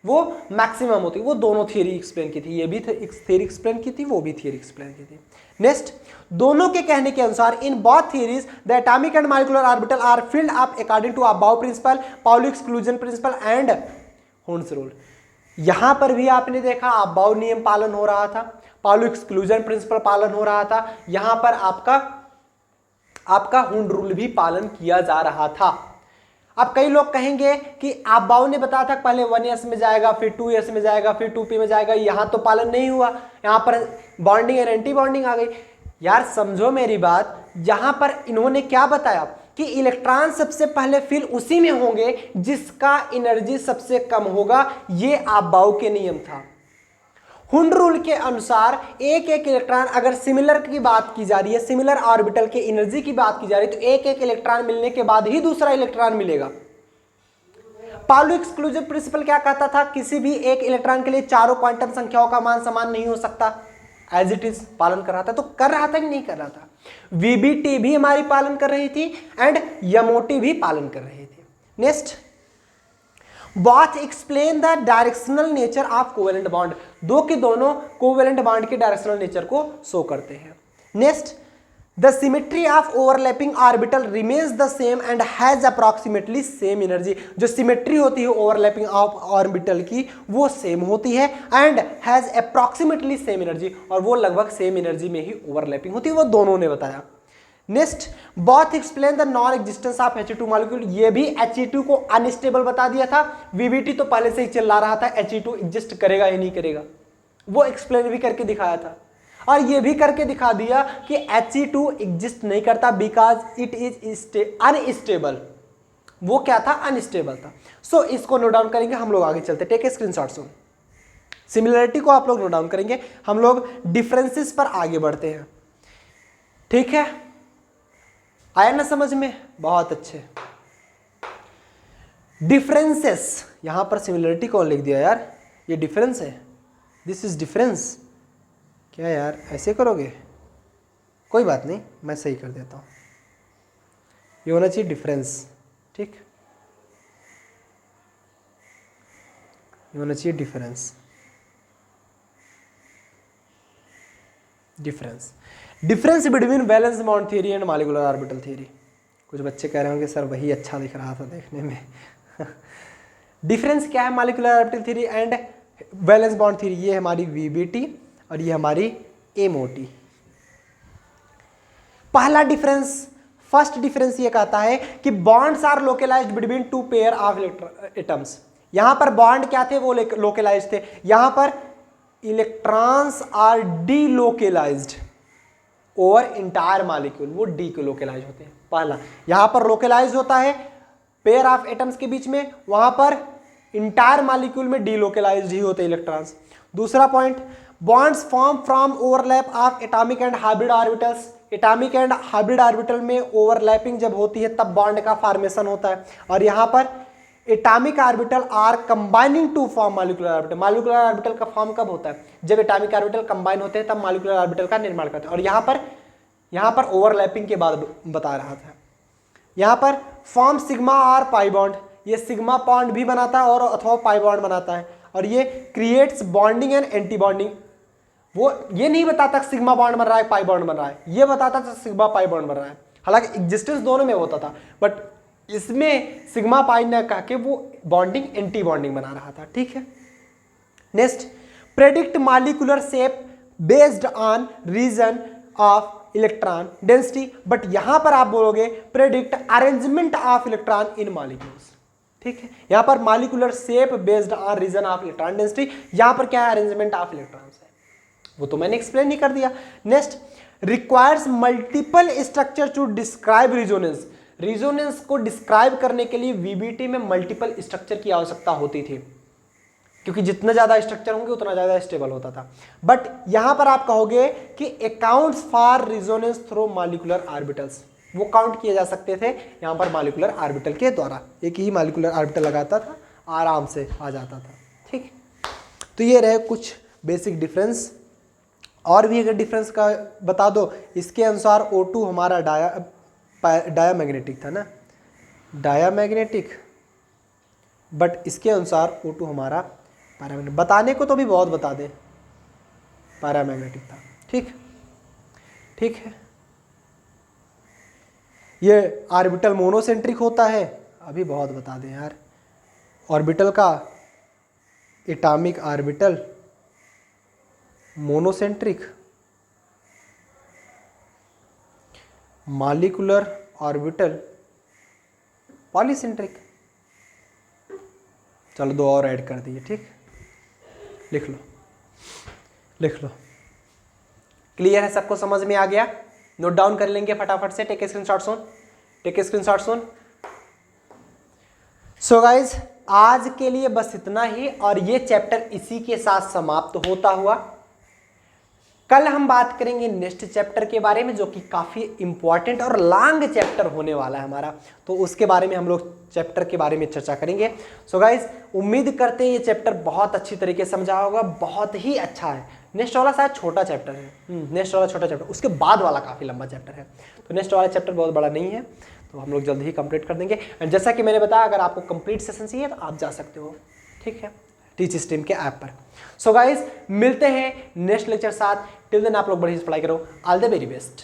वो मैक्सिमम होती है। वो दोनों थियरी एक्सप्लेन की थी, ये भी थियरी एक्सप्लेन की थी, वो भी थियरी एक्सप्लेन की थी। नेक्स्ट, दोनों के कहने के अनुसार in both theories the atomic and molecular orbital are filled up according to Aufbau principle, Pauli exclusion principle and होर्न्स रूल। यहां पर भी आपने देखा अबाव नियम पालन हो रहा था, पाउली एक्सक्लूजन प्रिंसिपल पालन हो रहा था, यहां पर आपका हुंड रूल भी पालन किया जा रहा था। अब कई लोग कहेंगे कि आप बाउ ने बताया था पहले 1s में जाएगा, फिर 2s में जाएगा, फिर 2p में जाएगा, यहां तो पालन नहीं हुआ, यहां पर बॉन्डिंग और एंटी बॉन्डिंग आ गई। यार समझो मेरी बात, यहां पर इन्होंने क्या बताया कि इलेक्ट्रॉन सबसे पहले फिल उसी में होंगे जिसका एनर्जी सबसे कम होगा, ये आप बाउ के नियम था। हुंड रूल के अनुसार एक एक इलेक्ट्रॉन, अगर सिमिलर की बात की जा रही है, सिमिलर ऑर्बिटल के एनर्जी की बात की जा रही है, तो एक एक इलेक्ट्रॉन मिलने के बाद ही दूसरा इलेक्ट्रॉन मिलेगा। पाउली एक्सक्लूसिव प्रिंसिपल क्या कहता था, किसी भी एक इलेक्ट्रॉन के लिए चारों क्वांटम संख्याओं का मान समान नहीं हो सकता। एज इट इज पालन कर रहा था, तो कर रहा था कि नहीं कर रहा था? वीबीटी भी हमारी पालन कर रही थी एंड यमोटी भी पालन कर रही थी। Next, both explain the directional nature of covalent bond. दो के दोनों कोवेलेंट बॉन्ड के डायरेक्शनल नेचर को शो करते हैं। Next, the symmetry of overlapping orbital remains the same and has approximately same energy. जो सिमेट्री होती है ओवरलैपिंग ऑफ ऑर्बिटल की वो सेम होती है and has approximately same energy, और वो लगभग सेम एनर्जी में ही ओवरलैपिंग होती है, वो दोनों ने बताया। Next, both explain the non existence of He2 molecule. ये भी He2 को अनस्टेबल बता दिया था। वीबीटी तो पहले से ही चिल्ला रहा था He2 एग्जिस्ट करेगा या नहीं करेगा, वो एक्सप्लेन भी करके दिखाया था। और ये भी करके दिखा दिया कि He2 एग्जिस्ट नहीं करता बिकॉज इट इज अनस्टेबल। वो क्या था? अनस्टेबल था। सो इसको नोट डाउन करेंगे, हम लोग आगे चलते। Take a screenshot. सुन, सिमिलरिटी को आप लोग नोट डाउन करेंगे, हम लोग डिफरेंसेस पर आगे बढ़ते हैं। ठीक है, आया ना समझ में? बहुत अच्छे। डिफरेंसेस, यहां पर सिमिलरिटी कौन लिख दिया यार? ये डिफरेंस है, दिस इज डिफरेंस। क्या यार ऐसे करोगे? कोई बात नहीं, मैं सही कर देता हूं। ये होना चाहिए डिफरेंस। ठीक, ये होना चाहिए difference. Difference, difference between valence bond theory and molecular orbital theory. कुछ बच्चे कह रहे होंगे सर वही अच्छा दिख रहा था देखने में। डिफरेंस क्या है molecular orbital theory and valence bond theory? ये हमारी वीबीटी और ये हमारी एमओटी। पहला डिफरेंस, फर्स्ट डिफरेंस ये कहता है कि bonds are localised between two pair of atoms. यहां पर बॉन्ड क्या थे? वो लोकलाइज्ड थे। यहां पर electrons are delocalised over entire molecule, वो डीलोकलाइज होते हैं। पहला, यहां पर लोकलाइज होता है पेयर ऑफ एटम्स के बीच में, वहां पर इंटायर मॉलिक्यूल में डीलोकलाइज्ड ही होते हैं इलेक्ट्रॉन्स। दूसरा point, bonds form from overlap of atomic and hybrid orbitals. Atomic and hybrid orbital में ओवरलैपिंग जब होती है तब बॉन्ड का फॉर्मेशन होता है। और यहां पर atomic orbital are combining to form molecular orbital. Molecular orbital का फॉर्म कब होता है? जब एटॉमिक ऑर्बिटल कंबाइन होते हैं तब मॉलिक्यूलर ऑर्बिटल का निर्माण करते हैं। और यहां पर ओवरलैपिंग के बाद बता रहा था। यहाँ पर form sigma or pi bond, ये सिग्मा बॉन्ड भी बनाता है और अथवा पाई बॉन्ड बनाता है, और ये creates bonding and anti bonding. वो ये नहीं बताता सिग्मा बॉन्ड बन रहा है पाई बॉन्ड बन रहा है, ये बताता था सिग्मा पाई बॉन्ड बन रहा है। हालांकि एग्जिस्टेंस दोनों में होता था, बट इसमें सिग्मा पाई ने कहा कि वो बॉन्डिंग एंटी बॉन्डिंग बना रहा था। ठीक है, next, predict molecular shape based on region of electron density, but यहां पर आप बोलोगे predict arrangement of electron in molecules. ठीक है, यहां पर molecular shape based on region of electron density, यहां पर क्या है, अरेंजमेंट ऑफ इलेक्ट्रॉन्स है, वो तो मैंने एक्सप्लेन नहीं कर दिया। Next, requires multiple structure to describe resonance, resonance को डिस्क्राइब करने के लिए वीबीटी में मल्टीपल स्ट्रक्चर की आवश्यकता होती थी, क्योंकि जितना ज्यादा स्ट्रक्चर होंगे उतना ज्यादा स्टेबल होता था। बट यहां पर आप कहोगे कि accounts for resonance through molecular orbitals, वो काउंट किए जा सकते थे यहां पर मॉलिक्यूलर ऑर्बिटल के द्वारा। एक ही मॉलिक्यूलर ऑर्बिटल लगाता था, आराम से आ जाता था। ठीक, तो ये रहे कुछ बेसिक डिफरेंस। और भी अगर डिफरेंस का बता दो, इसके अनुसार O2 हमारा डायामैग्नेटिक था ना, डायामैग्नेटिक, बट इसके अनुसार O2 हमारा पैरामैग्नेटिक। बताने को तो भी बहुत बता दे, पैरामैग्नेटिक था। ठीक, ठीक है, ये ऑर्बिटल मोनोसेंट्रिक होता है, अभी बहुत बता दें यार। ऑर्बिटल का atomic orbital monocentric, molecular orbital polycentric. चलो दो और ऐड कर दिए। ठीक, लिख लो, लिख लो। क्लियर है, सबको समझ में आ गया? नोट डाउन कर लेंगे फटाफट से। Take screenshot soon, take screenshot सुन। सो गाइज, आज के लिए बस इतना ही, और ये चैप्टर इसी के साथ समाप्त होता हुआ। कल हम बात करेंगे नेक्स्ट चैप्टर के बारे में, जो कि काफी इंपॉर्टेंट और लॉन्ग चैप्टर होने वाला है हमारा, तो उसके बारे में हम लोग चैप्टर के बारे में चर्चा करेंगे। सो गाइज, उम्मीद करते हैं ये चैप्टर बहुत अच्छी तरीके से समझा होगा, बहुत ही अच्छा है। नेक्स्ट वाला शायद छोटा चैप्टर है, नेक्स्ट वाला छोटा चैप्टर, उसके बाद वाला काफी लंबा चैप्टर है, तो नेक्स्ट वाला चैप्टर बहुत बड़ा नहीं है, तो हम लोग जल्द ही कंप्लीट कर देंगे। एंड जैसा कि मैंने बताया, अगर आपको कंप्लीट सेशन चाहिए तो आप जा सकते हो, ठीक है, टीच स्ट्रीम के ऐप पर। सो गाइज, मिलते हैं नेक्स्ट लेक्चर साथ। टिल देन आप लोग बढ़िया से पढ़ाई करो। All the very best.